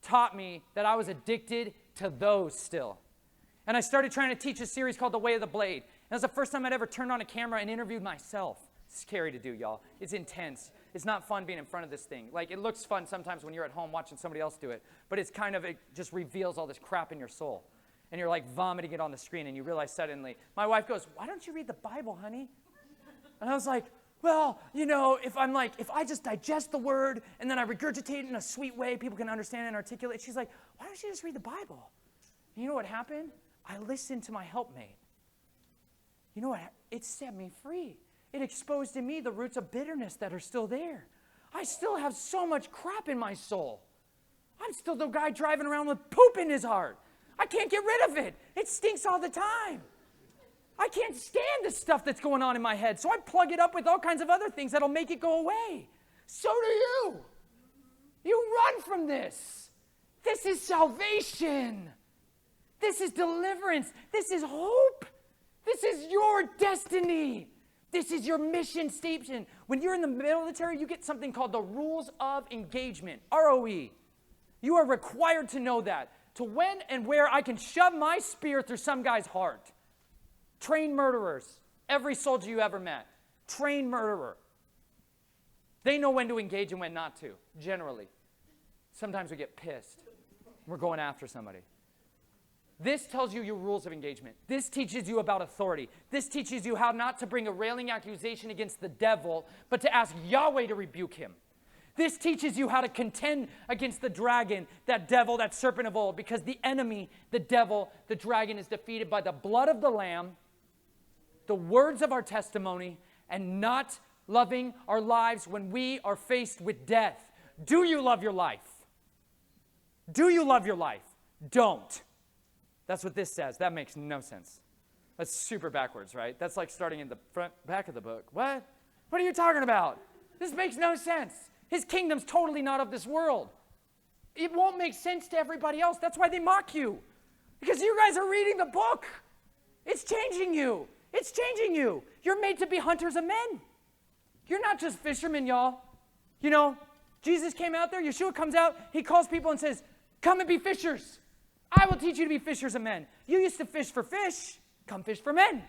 taught me that I was addicted to those still. And I started trying to teach a series called The Way of the Blade. And it was the first time I'd ever turned on a camera and interviewed myself. It's scary to do, y'all. It's intense. It's not fun being in front of this thing. Like, it looks fun sometimes when you're at home watching somebody else do it. But it's kind of, it just reveals all this crap in your soul. And you're like vomiting it on the screen, and you realize suddenly, my wife goes, why don't you read the Bible, honey? And I was like, well, you know, if I just digest the word and then I regurgitate it in a sweet way, people can understand and articulate. She's like, why don't you just read the Bible? And you know what happened? I listened to my helpmate. You know what? It set me free. It exposed in me the roots of bitterness that are still there. I still have so much crap in my soul. I'm still the guy driving around with poop in his heart. I can't get rid of it. It stinks all the time. I can't stand the stuff that's going on in my head, so I plug it up with all kinds of other things that'll make it go away. So do you. You run from this. This is salvation. This is deliverance. This is hope. This is your destiny. This is your mission statement. When you're in the military, you get something called the Rules of Engagement, ROE. You are required to know that, to when and where I can shove my spear through some guy's heart. Trained murderers, every soldier you ever met, trained murderer. They know when to engage and when not to, generally. Sometimes we get pissed. We're going after somebody. This tells you your rules of engagement. This teaches you about authority. This teaches you how not to bring a railing accusation against the devil, but to ask Yahweh to rebuke him. This teaches you how to contend against the dragon, that devil, that serpent of old, because the enemy, the devil, the dragon is defeated by the blood of the Lamb, the words of our testimony, and not loving our lives when we are faced with death. Do you love your life? Do you love your life? Don't. That's what this says. That makes no sense. That's super backwards, right? That's like starting in the back of the book. What? What are you talking about? This makes no sense. His kingdom's totally not of this world. It won't make sense to everybody else. That's why they mock you. Because you guys are reading the book. It's changing you. It's changing you. You're made to be hunters of men. You're not just fishermen, y'all. You know, Jesus came out there, Yeshua comes out, he calls people and says, come and be fishers. I will teach you to be fishers of men. You used to fish for fish, come fish for men.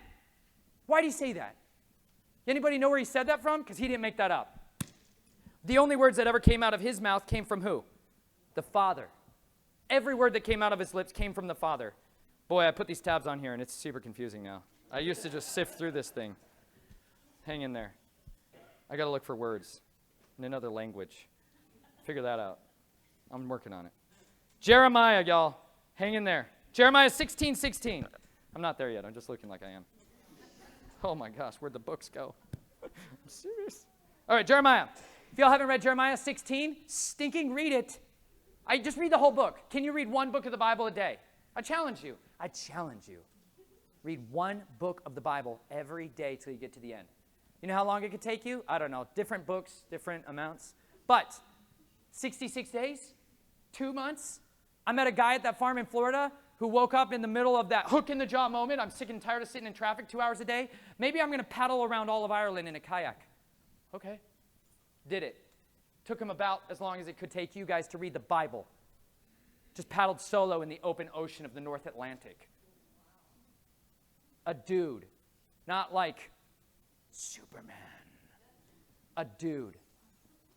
Why did he say that? Anybody know where he said that from? Because he didn't make that up. The only words that ever came out of his mouth came from who? The Father. Every word that came out of his lips came from the Father. Boy, I put these tabs on here and it's super confusing now. I used to just sift through this thing. Hang in there. I got to look for words in another language. Figure that out. I'm working on it. Jeremiah, y'all. Hang in there. Jeremiah 16:16. I'm not there yet. I'm just looking like I am. Oh my gosh, where'd the books go? I'm serious. All right, Jeremiah. If y'all haven't read Jeremiah 16, stinking read it. I just read the whole book. Can you read one book of the Bible a day? I challenge you. I challenge you. Read one book of the Bible every day till you get to the end. You know how long it could take you? I don't know. Different books, different amounts. But 66 days, 2 months. I met a guy at that farm in Florida who woke up in the middle of that hook in the jaw moment. I'm sick and tired of sitting in traffic 2 hours a day. Maybe I'm going to paddle around all of Ireland in a kayak. Okay. Did it. Took him about as long as it could take you guys to read the Bible. Just paddled solo in the open ocean of the North Atlantic. A dude. Not like Superman. A dude.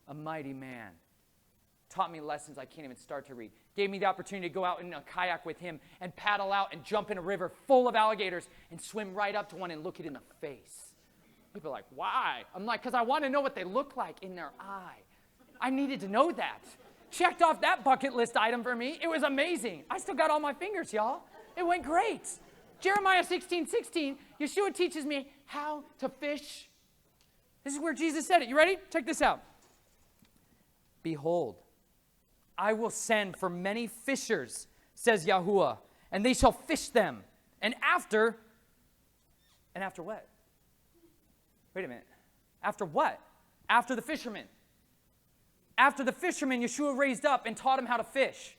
A mighty man. Taught me lessons I can't even start to read. Gave me the opportunity to go out in a kayak with him and paddle out and jump in a river full of alligators and swim right up to one and look it in the face. People are like, why? I'm like, because I want to know what they look like in their eye. I needed to know that. Checked off that bucket list item for me. It was amazing. I still got all my fingers, y'all. It went great. Jeremiah 16:16, Yeshua teaches me how to fish. This is where Jesus said it. You ready? Check this out. Behold, I will send for many fishers, says Yahuwah, and they shall fish them. And after what? Wait a minute. After what? After the fishermen. After the fishermen, Yeshua raised up and taught them how to fish.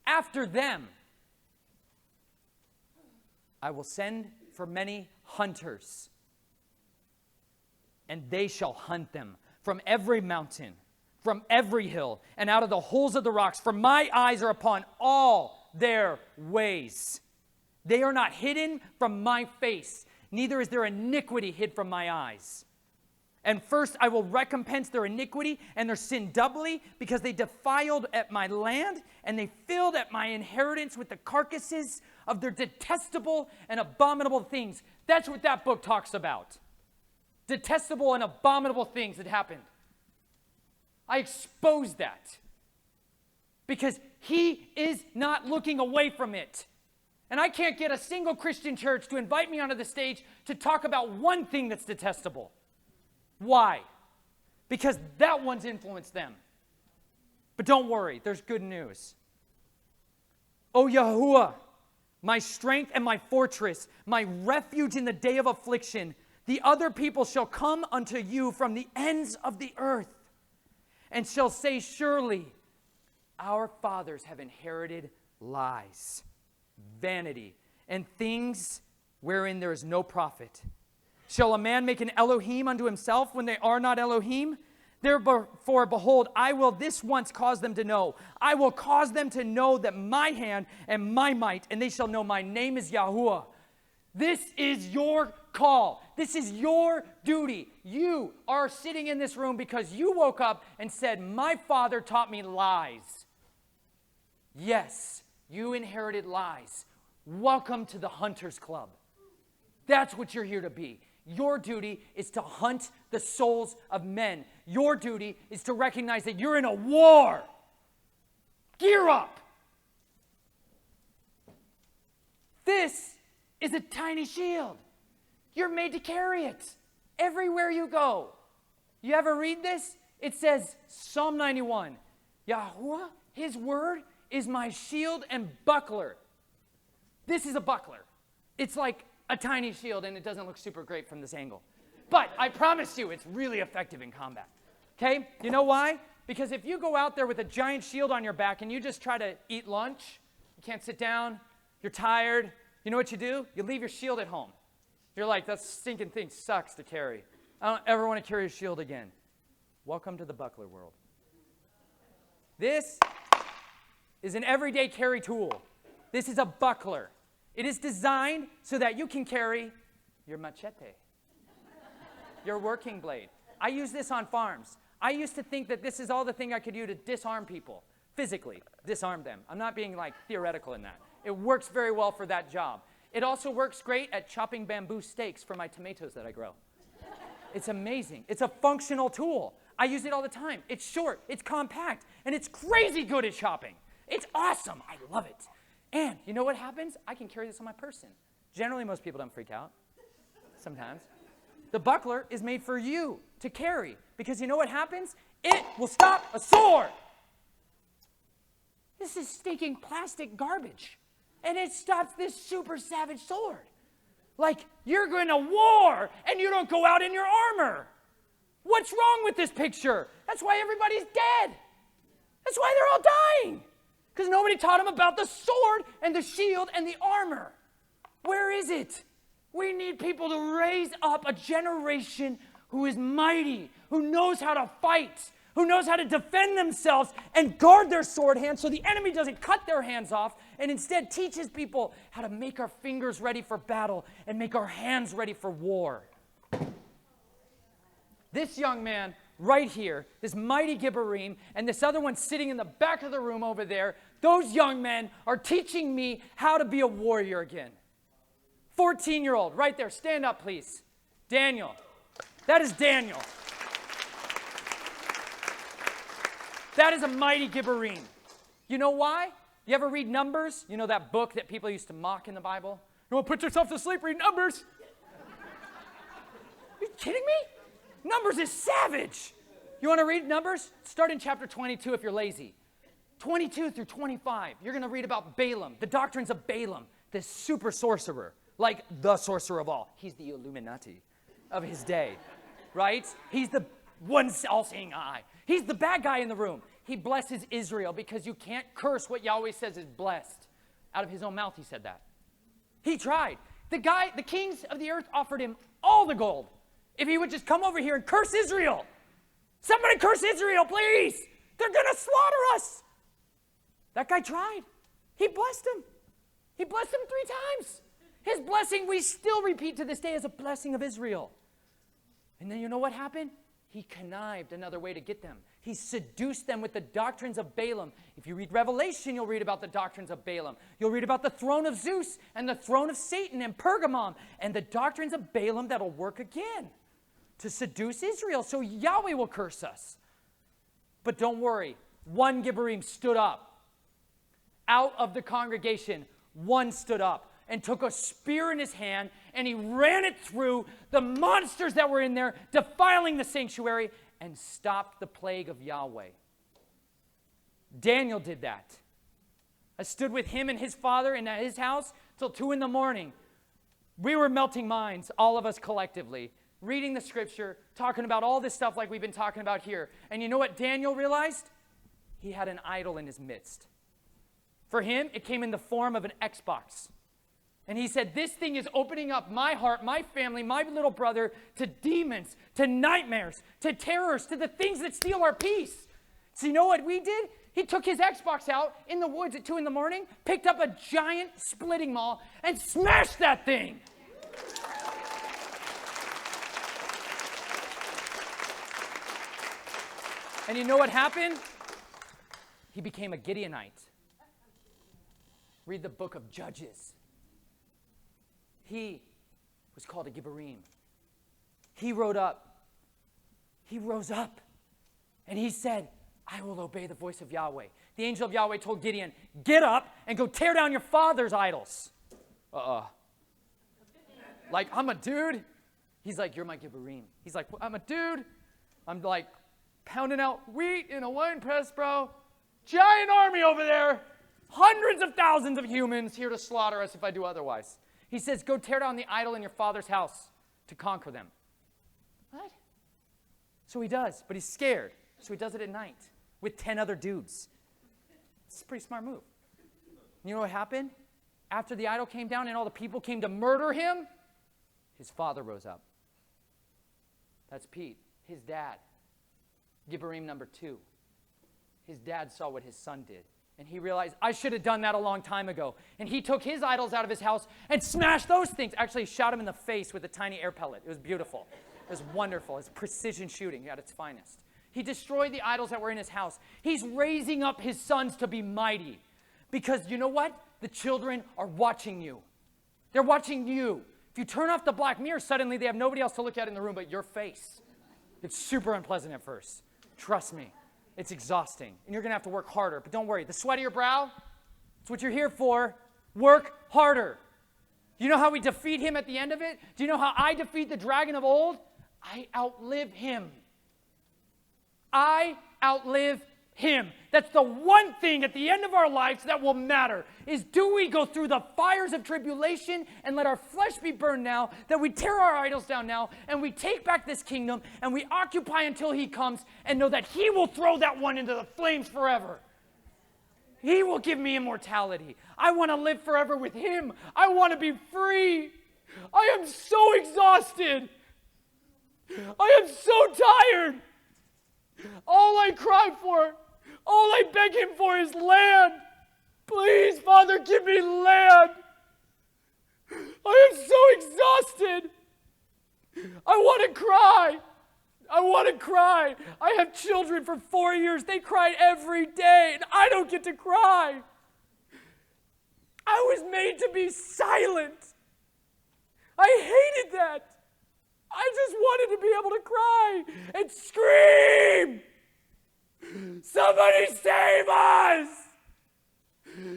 After them, I will send for many hunters. and they shall hunt them from every mountain, from every hill, and out of the holes of the rocks. For my eyes are upon all their ways. They are not hidden from my face, neither is their iniquity hid from my eyes. And first I will recompense their iniquity and their sin doubly, because they defiled at my land, and they filled at my inheritance with the carcasses of their detestable and abominable things. That's what that book talks about. Detestable and abominable things that happened. I exposed that. Because he is not looking away from it. And I can't get a single Christian church to invite me onto the stage to talk about one thing that's detestable. Why? Because that one's influenced them. But don't worry, there's good news. O Yahuwah, my strength and my fortress, my refuge in the day of affliction, the other people shall come unto you from the ends of the earth, and shall say, surely our fathers have inherited lies, vanity, and things wherein there is no profit. Shall a man make an Elohim unto himself when they are not Elohim? Therefore, behold, I will this once cause them to know. I will cause them to know that my hand and my might, and they shall know my name is Yahuwah. This is your call. This is your duty. You are sitting in this room because you woke up and said, my father taught me lies. Yes, you inherited lies. Welcome to the Hunters Club. That's what you're here to be. Your duty is to hunt the souls of men. Your duty is to recognize that you're in a war. Gear up. This is a tiny shield. You're made to carry it everywhere you go. You ever read this? It says, Psalm 91, Yahuwah, his word is my shield and buckler. This is a buckler. It's like a tiny shield, and it doesn't look super great from this angle. But I promise you, it's really effective in combat. Okay? You know why? Because if you go out there with a giant shield on your back and you just try to eat lunch, you can't sit down, you're tired, you know what you do? You leave your shield at home. You're like, that stinking thing sucks to carry. I don't ever want to carry a shield again. Welcome to the buckler world. This is an everyday carry tool. This is a buckler. It is designed so that you can carry your machete, your working blade. I use this on farms. I used to think that this is all the thing I could do to disarm people, physically disarm them. I'm not being like theoretical in that. It works very well for that job. It also works great at chopping bamboo stakes for my tomatoes that I grow. It's amazing. It's a functional tool. I use it all the time. It's short, it's compact, and it's crazy good at chopping. It's awesome. I love it. And you know what happens? I can carry this on my person. Generally, most people don't freak out. Sometimes. The buckler is made for you to carry, because you know what happens? It will stop a sword. This is stinking plastic garbage. And it stops this super savage sword. Like, you're going to war, and you don't go out in your armor. What's wrong with this picture? That's why everybody's dead. That's why they're all dying. Because nobody taught them about the sword and the shield and the armor. Where is it? We need people to raise up a generation who is mighty, who knows how to fight, who knows how to defend themselves and guard their sword hand so the enemy doesn't cut their hands off, and instead teaches people how to make our fingers ready for battle and make our hands ready for war. This young man right here, this mighty Gibborim, and this other one sitting in the back of the room over there, those young men are teaching me how to be a warrior again. 14-year-old, right there, stand up please. Daniel, that is Daniel. That is a mighty Gibborim. You know why? You ever read Numbers? You know that book that people used to mock in the Bible? You want to put yourself to sleep, read Numbers. Are you kidding me? Numbers is savage. You want to read Numbers? Start in chapter 22 if you're lazy. 22 through 25, you're going to read about Balaam, the doctrines of Balaam, this super sorcerer, like the sorcerer of all. He's the Illuminati of his day, right? He's the one all-seeing eye. He's the bad guy in the room. He blesses Israel because you can't curse what Yahweh says is blessed. Out of his own mouth, he said that. He tried. The kings of the earth offered him all the gold. if he would just come over here and curse Israel. Somebody curse Israel, please. They're going to slaughter us. That guy tried. He blessed him. He blessed him 3 times. His blessing we still repeat to this day as a blessing of Israel. And then you know what happened? He connived another way to get them. He seduced them with the doctrines of Balaam. If you read Revelation, you'll read about the doctrines of Balaam. You'll read about the throne of Zeus and the throne of Satan and Pergamum and the doctrines of Balaam that'll work again to seduce Israel so Yahweh will curse us. But don't worry, one Gibborim stood up. Out of the congregation, one stood up and took a spear in his hand, and he ran it through the monsters that were in there, defiling the sanctuary, and stopped the plague of Yahweh. Daniel did that. I stood with him and his father in his house till 2 a.m. We were melting minds, all of us collectively, reading the scripture, talking about all this stuff like we've been talking about here. And you know what Daniel realized? He had an idol in his midst. For him, it came in the form of an Xbox. And he said, this thing is opening up my heart, my family, my little brother to demons, to nightmares, to terrors, to the things that steal our peace. So you know what we did? He took his Xbox out in the woods at 2 a.m, picked up a giant splitting maul, and smashed that thing. And you know what happened? He became a Gideonite. Read the book of Judges. He was called a Gibborim. He rose up, and he said, I will obey the voice of Yahweh. The angel of Yahweh told Gideon, get up and go tear down your father's idols. Like, I'm a dude. He's like, you're my Gibborim. He's like, I'm a dude. I'm like pounding out wheat in a wine press, bro. Giant army over there. Hundreds of thousands of humans here to slaughter us if I do otherwise. He says, go tear down the idol in your father's house to conquer them. What? So he does, but he's scared. So he does it at night with 10 other dudes. It's a pretty smart move. You know what happened? After the idol came down and all the people came to murder him, his father rose up. That's Pete, his dad. Gibborim number 2. His dad saw what his son did. And he realized, I should have done that a long time ago. And he took his idols out of his house and smashed those things. Actually, he shot him in the face with a tiny air pellet. It was beautiful. It was wonderful. It's precision shooting at its finest. He destroyed the idols that were in his house. He's raising up his sons to be mighty. Because you know what? The children are watching you. They're watching you. If you turn off the black mirror, suddenly they have nobody else to look at in the room but your face. It's super unpleasant at first. Trust me. It's exhausting, and you're going to have to work harder. But don't worry, the sweat of your brow, it's what you're here for. Work harder. Do you know how we defeat him at the end of it? Do you know how I defeat the dragon of old? I outlive him. I outlive him. That's the one thing at the end of our lives that will matter, is do we go through the fires of tribulation and let our flesh be burned now, that we tear our idols down now, and we take back this kingdom, and we occupy until he comes, and know that he will throw that one into the flames forever. He will give me immortality. I want to live forever with him. I want to be free. I am so exhausted. I am so tired. All I cry for, all I beg him for is land. Please, Father, give me land. I am so exhausted. I want to cry. I want to cry. I have children for 4 years. They cry every day, and I don't get to cry. I was made to be silent. I hated that. I just wanted to be able to cry and scream. Somebody save us!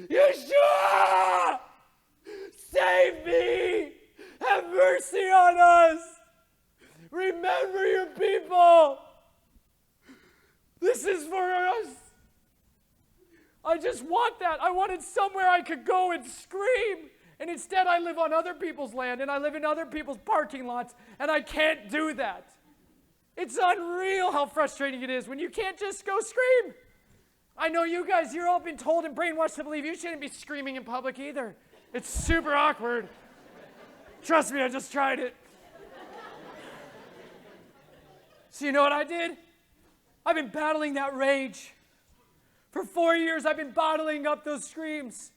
Yeshua! Save me! Have mercy on us! Remember your people! This is for us! I just want that. I wanted somewhere I could go and scream. And instead I live on other people's land and I live in other people's parking lots, and I can't do that. It's unreal how frustrating it is when you can't just go scream. I know you guys, you're all been told and brainwashed to believe you shouldn't be screaming in public either. It's super awkward. Trust me, I just tried it. So you know what I did? I've been battling that rage. For 4 years, I've been bottling up those screams.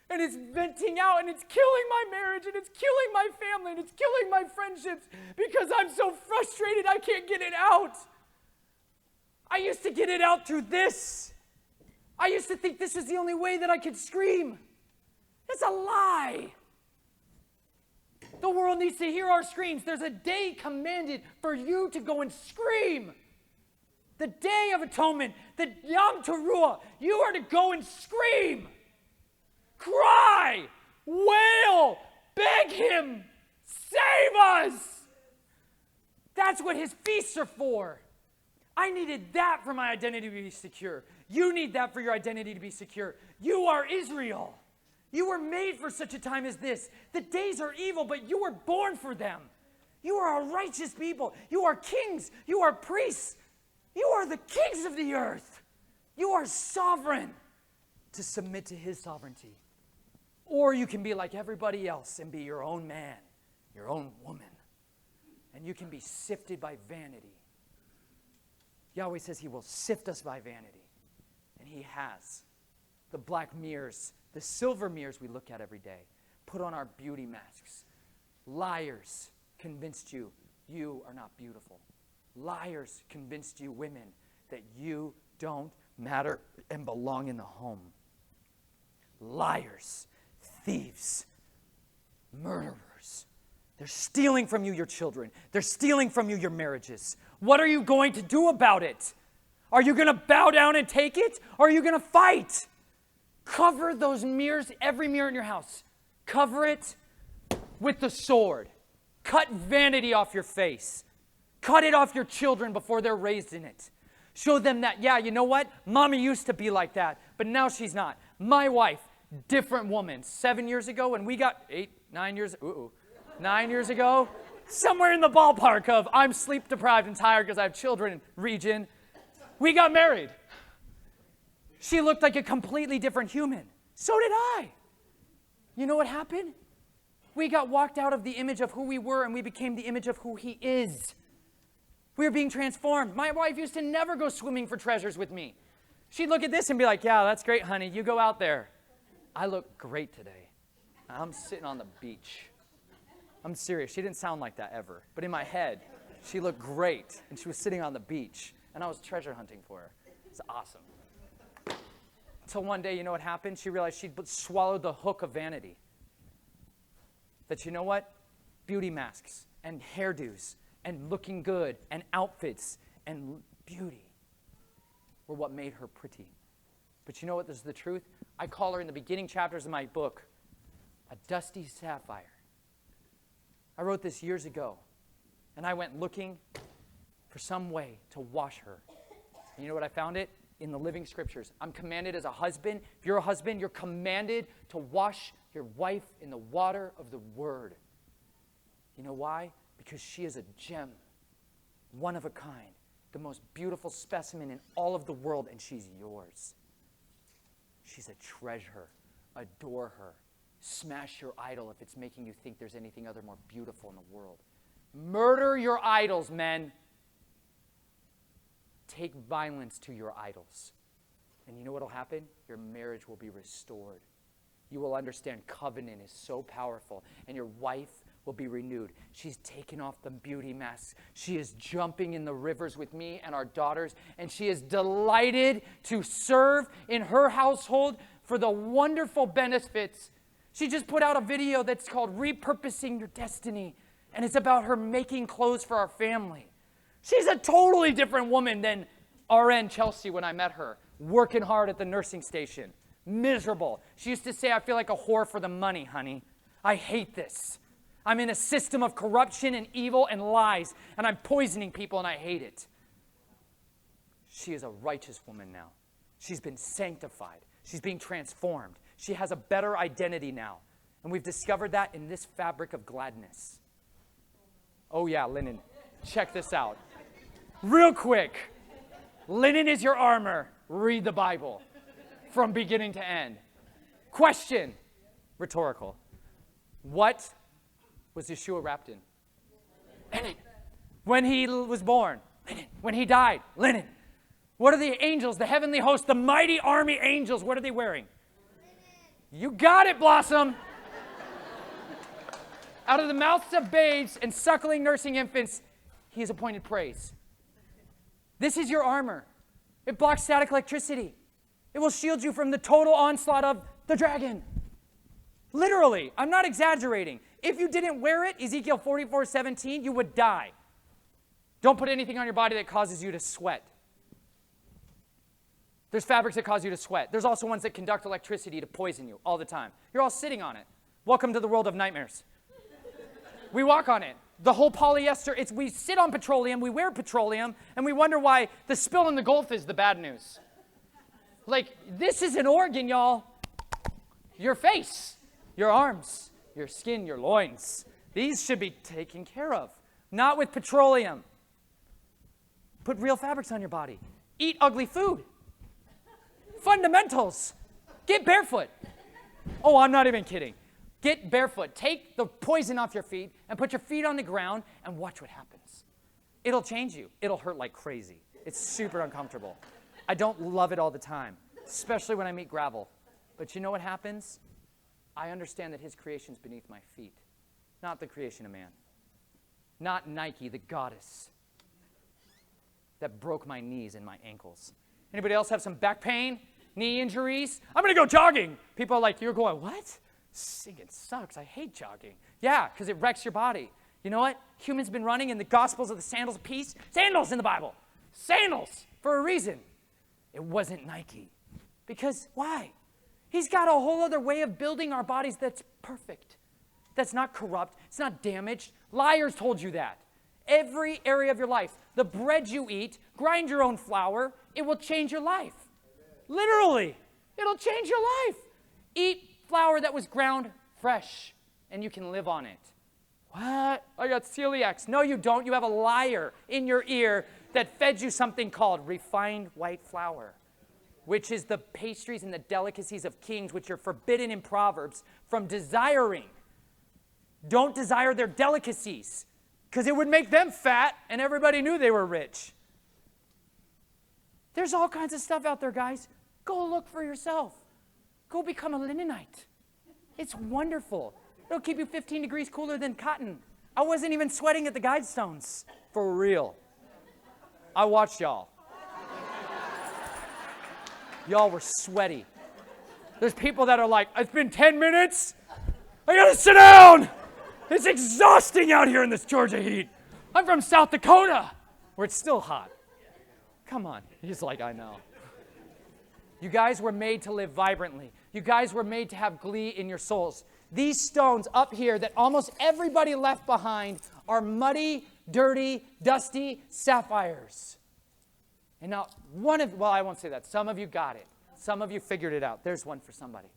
And it's venting out, and it's killing my marriage, and it's killing my family, and it's killing my friendships because I'm so frustrated I can't get it out. I used to get it out through this. I used to think this was the only way that I could scream. It's a lie. The world needs to hear our screams. There's a day commanded for you to go and scream. The Day of Atonement, the Yom Teruah. You are to go and scream. Cry, wail, beg him, save us. That's what his feasts are for. I needed that for my identity to be secure. You need that for your identity to be secure. You are Israel. You were made for such a time as this. The days are evil, but you were born for them. You are a righteous people. You are kings. You are priests. You are the kings of the earth. You are sovereign to submit to his sovereignty. Or you can be like everybody else and be your own man, your own woman. And you can be sifted by vanity. Yahweh says he will sift us by vanity. And he has. The black mirrors, the silver mirrors we look at every day, put on our beauty masks. Liars convinced you you are not beautiful. Liars convinced you, women, that you don't matter and belong in the home. Liars, thieves, murderers. They're stealing from you your children. They're stealing from you your marriages. What are you going to do about it? Are you going to bow down and take it? Or are you going to fight? Cover those mirrors, every mirror in your house. Cover it with the sword. Cut vanity off your face. Cut it off your children before they're raised in it. Show them that, yeah, you know what? Mommy used to be like that, but now she's not. My wife, different woman. 7 years ago when we got, 9 years ago, somewhere in the ballpark of I'm sleep deprived and tired because I have children region, we got married. She looked like a completely different human. So did I. You know what happened? We got walked out of the image of who we were and we became the image of who he is. We were being transformed. My wife used to never go swimming for treasures with me. She'd look at this and be like, yeah, that's great, honey. You go out there. I look great today. I'm sitting on the beach. I'm serious. She didn't sound like that ever. But in my head, she looked great. And she was sitting on the beach. And I was treasure hunting for her. It's awesome. Until one day, you know what happened? She realized she'd swallowed the hook of vanity. That you know what? Beauty masks and hairdos and looking good and outfits and beauty were what made her pretty. But you know what? This is the truth. I call her in the beginning chapters of my book a dusty sapphire. I wrote this years ago, and I went looking for some way to wash her. And you know what I found it? In the Living Scriptures. I'm commanded as a husband. If you're a husband, you're commanded to wash your wife in the water of the Word. You know why? Because she is a gem, one of a kind, the most beautiful specimen in all of the world, and she's yours. She's a treasure. Adore her. Smash your idol if it's making you think there's anything other more beautiful in the world. Murder your idols, men. Take violence to your idols. And you know what will happen? Your marriage will be restored. You will understand covenant is so powerful, and your wife will be renewed. She's taken off the beauty masks. She is jumping in the rivers with me and our daughters, and she is delighted to serve in her household for the wonderful benefits. She just put out a video that's called Repurposing Your Destiny, and it's about her making clothes for our family. She's a totally different woman than RN Chelsea when I met her, working hard at the nursing station. Miserable. She used to say, I feel like a whore for the money, honey. I hate this. I'm in a system of corruption and evil and lies, and I'm poisoning people, and I hate it. She is a righteous woman now. She's been sanctified. She's being transformed. She has a better identity now. And we've discovered that in this fabric of gladness. Oh yeah, linen. Check this out. Real quick. Linen is your armor. Read the Bible from beginning to end. Question. Rhetorical. What was Yeshua wrapped in? When he was born, Linen. When he died, linen. What are the angels, the heavenly host, the mighty army angels, what are they wearing? Linen. You got it, Blossom. Out of the mouths of babes and suckling nursing infants, he has appointed praise. This is your armor. It blocks static electricity. It will shield you from the total onslaught of the dragon. Literally, I'm not exaggerating. If you didn't wear it, Ezekiel 44:17, you would die. Don't put anything on your body that causes you to sweat. There's fabrics that cause you to sweat. There's also ones that conduct electricity to poison you all the time. You're all sitting on it. Welcome to the world of nightmares. We walk on it. The whole polyester, we sit on petroleum, we wear petroleum, and we wonder why the spill in the Gulf is the bad news. Like, this is an organ, y'all. Your face, your arms, your skin, your loins. These should be taken care of. Not with petroleum. Put real fabrics on your body. Eat ugly food. Fundamentals. Get barefoot. Oh, I'm not even kidding. Get barefoot. Take the poison off your feet and put your feet on the ground and watch what happens. It'll change you. It'll hurt like crazy. It's super uncomfortable. I don't love it all the time, especially when I meet gravel. But you know what happens? I understand that his creation's beneath my feet, not the creation of man. Not Nike, the goddess that broke my knees and my ankles. Anybody else have some back pain, knee injuries? I'm going to go jogging. People are like, you're going, what? Singing sucks. I hate jogging. Yeah, because it wrecks your body. You know what? Humans been running in the Gospels of the sandals of peace. Sandals in the Bible. Sandals for a reason. It wasn't Nike. Because why? He's got a whole other way of building our bodies that's perfect. That's not corrupt. It's not damaged. Liars told you that. Every area of your life. The bread you eat, grind your own flour. It will change your life. Literally. It'll change your life. Eat flour that was ground fresh, and you can live on it. What? I got celiacs. No, you don't. You have a liar in your ear that fed you something called refined white flour, which is the pastries and the delicacies of kings, which are forbidden in Proverbs from desiring. Don't desire their delicacies, because it would make them fat, and everybody knew they were rich. There's all kinds of stuff out there, guys. Go look for yourself. Go become a linenite. It's wonderful. It'll keep you 15 degrees cooler than cotton. I wasn't even sweating at the guidestones. For real. I watched y'all. Y'all were sweaty. There's people that are like, it's been 10 minutes. I gotta sit down. It's exhausting out here in this Georgia heat. I'm from South Dakota, where it's still hot. Come on. He's like, I know. You guys were made to live vibrantly. You guys were made to have glee in your souls. These stones up here that almost everybody left behind are muddy, dirty, dusty sapphires. And now I won't say that. Some of you got it. Some of you figured it out. There's one for somebody.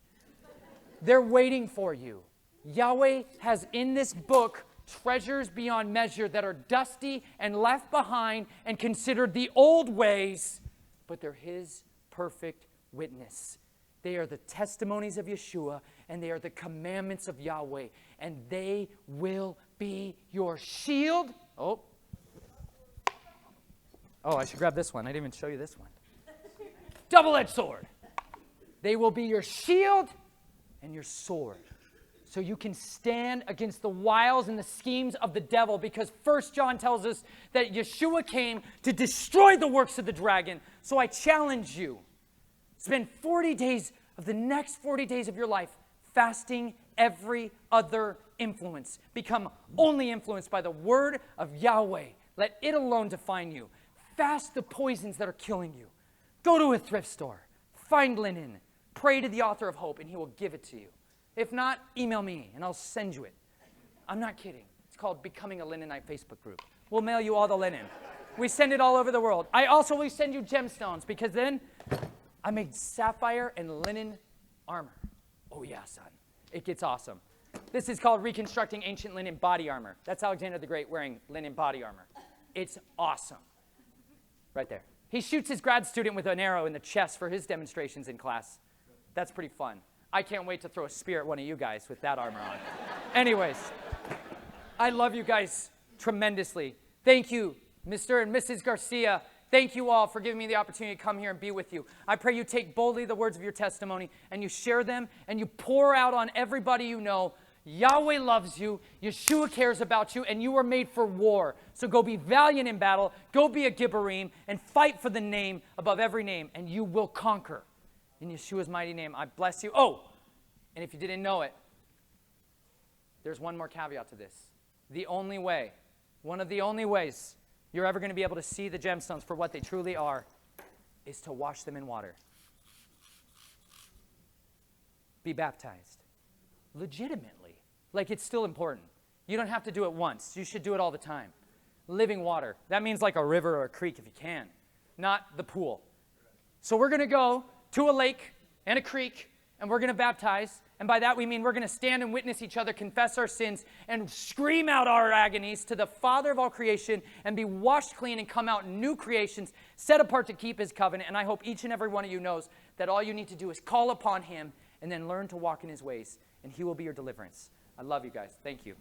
They're waiting for you. Yahweh has in this book treasures beyond measure that are dusty and left behind and considered the old ways, but they're his perfect witness. They are the testimonies of Yeshua, and they are the commandments of Yahweh, and they will be your shield. Oh, I should grab this one. I didn't even show you this one. Double-edged sword. They will be your shield and your sword, so you can stand against the wiles and the schemes of the devil, because 1 John tells us that Yeshua came to destroy the works of the dragon. So I challenge you. Spend 40 days of the next 40 days of your life fasting every other influence. Become only influenced by the word of Yahweh. Let it alone define you. Fast the poisons that are killing you. Go to a thrift store. Find linen. Pray to the author of hope, and he will give it to you. If not, email me, and I'll send you it. I'm not kidding. It's called Becoming a Linenite Facebook group. We'll mail you all the linen. We send it all over the world. I also will send you gemstones, because then I made sapphire and linen armor. Oh yeah, son. It gets awesome. This is called Reconstructing Ancient Linen Body Armor. That's Alexander the Great wearing linen body armor. It's awesome. Right there. He shoots his grad student with an arrow in the chest for his demonstrations in class. That's pretty fun. I can't wait to throw a spear at one of you guys with that armor on. Anyways, I love you guys tremendously. Thank you Mr. and Mrs. Garcia, thank you all for giving me the opportunity to come here and be with you. I pray you take boldly the words of your testimony and you share them and you pour out on everybody you know. Yahweh loves you, Yeshua cares about you, and you are made for war. So go be valiant in battle, go be a Gibborim, and fight for the name above every name, and you will conquer. In Yeshua's mighty name, I bless you. Oh, and if you didn't know it, there's one more caveat to this. The only way, one of the only ways you're ever going to be able to see the gemstones for what they truly are is to wash them in water. Be baptized. Legitimately. Like it's still important. You don't have to do it once. You should do it all the time. Living water. That means like a river or a creek if you can, not the pool. So we're going to go to a lake and a creek, and we're going to baptize. And by that we mean we're going to stand and witness each other, confess our sins, and scream out our agonies to the Father of all creation and be washed clean and come out new creations, set apart to keep his covenant. And I hope each and every one of you knows that all you need to do is call upon him and then learn to walk in his ways, and he will be your deliverance. I love you guys. Thank you.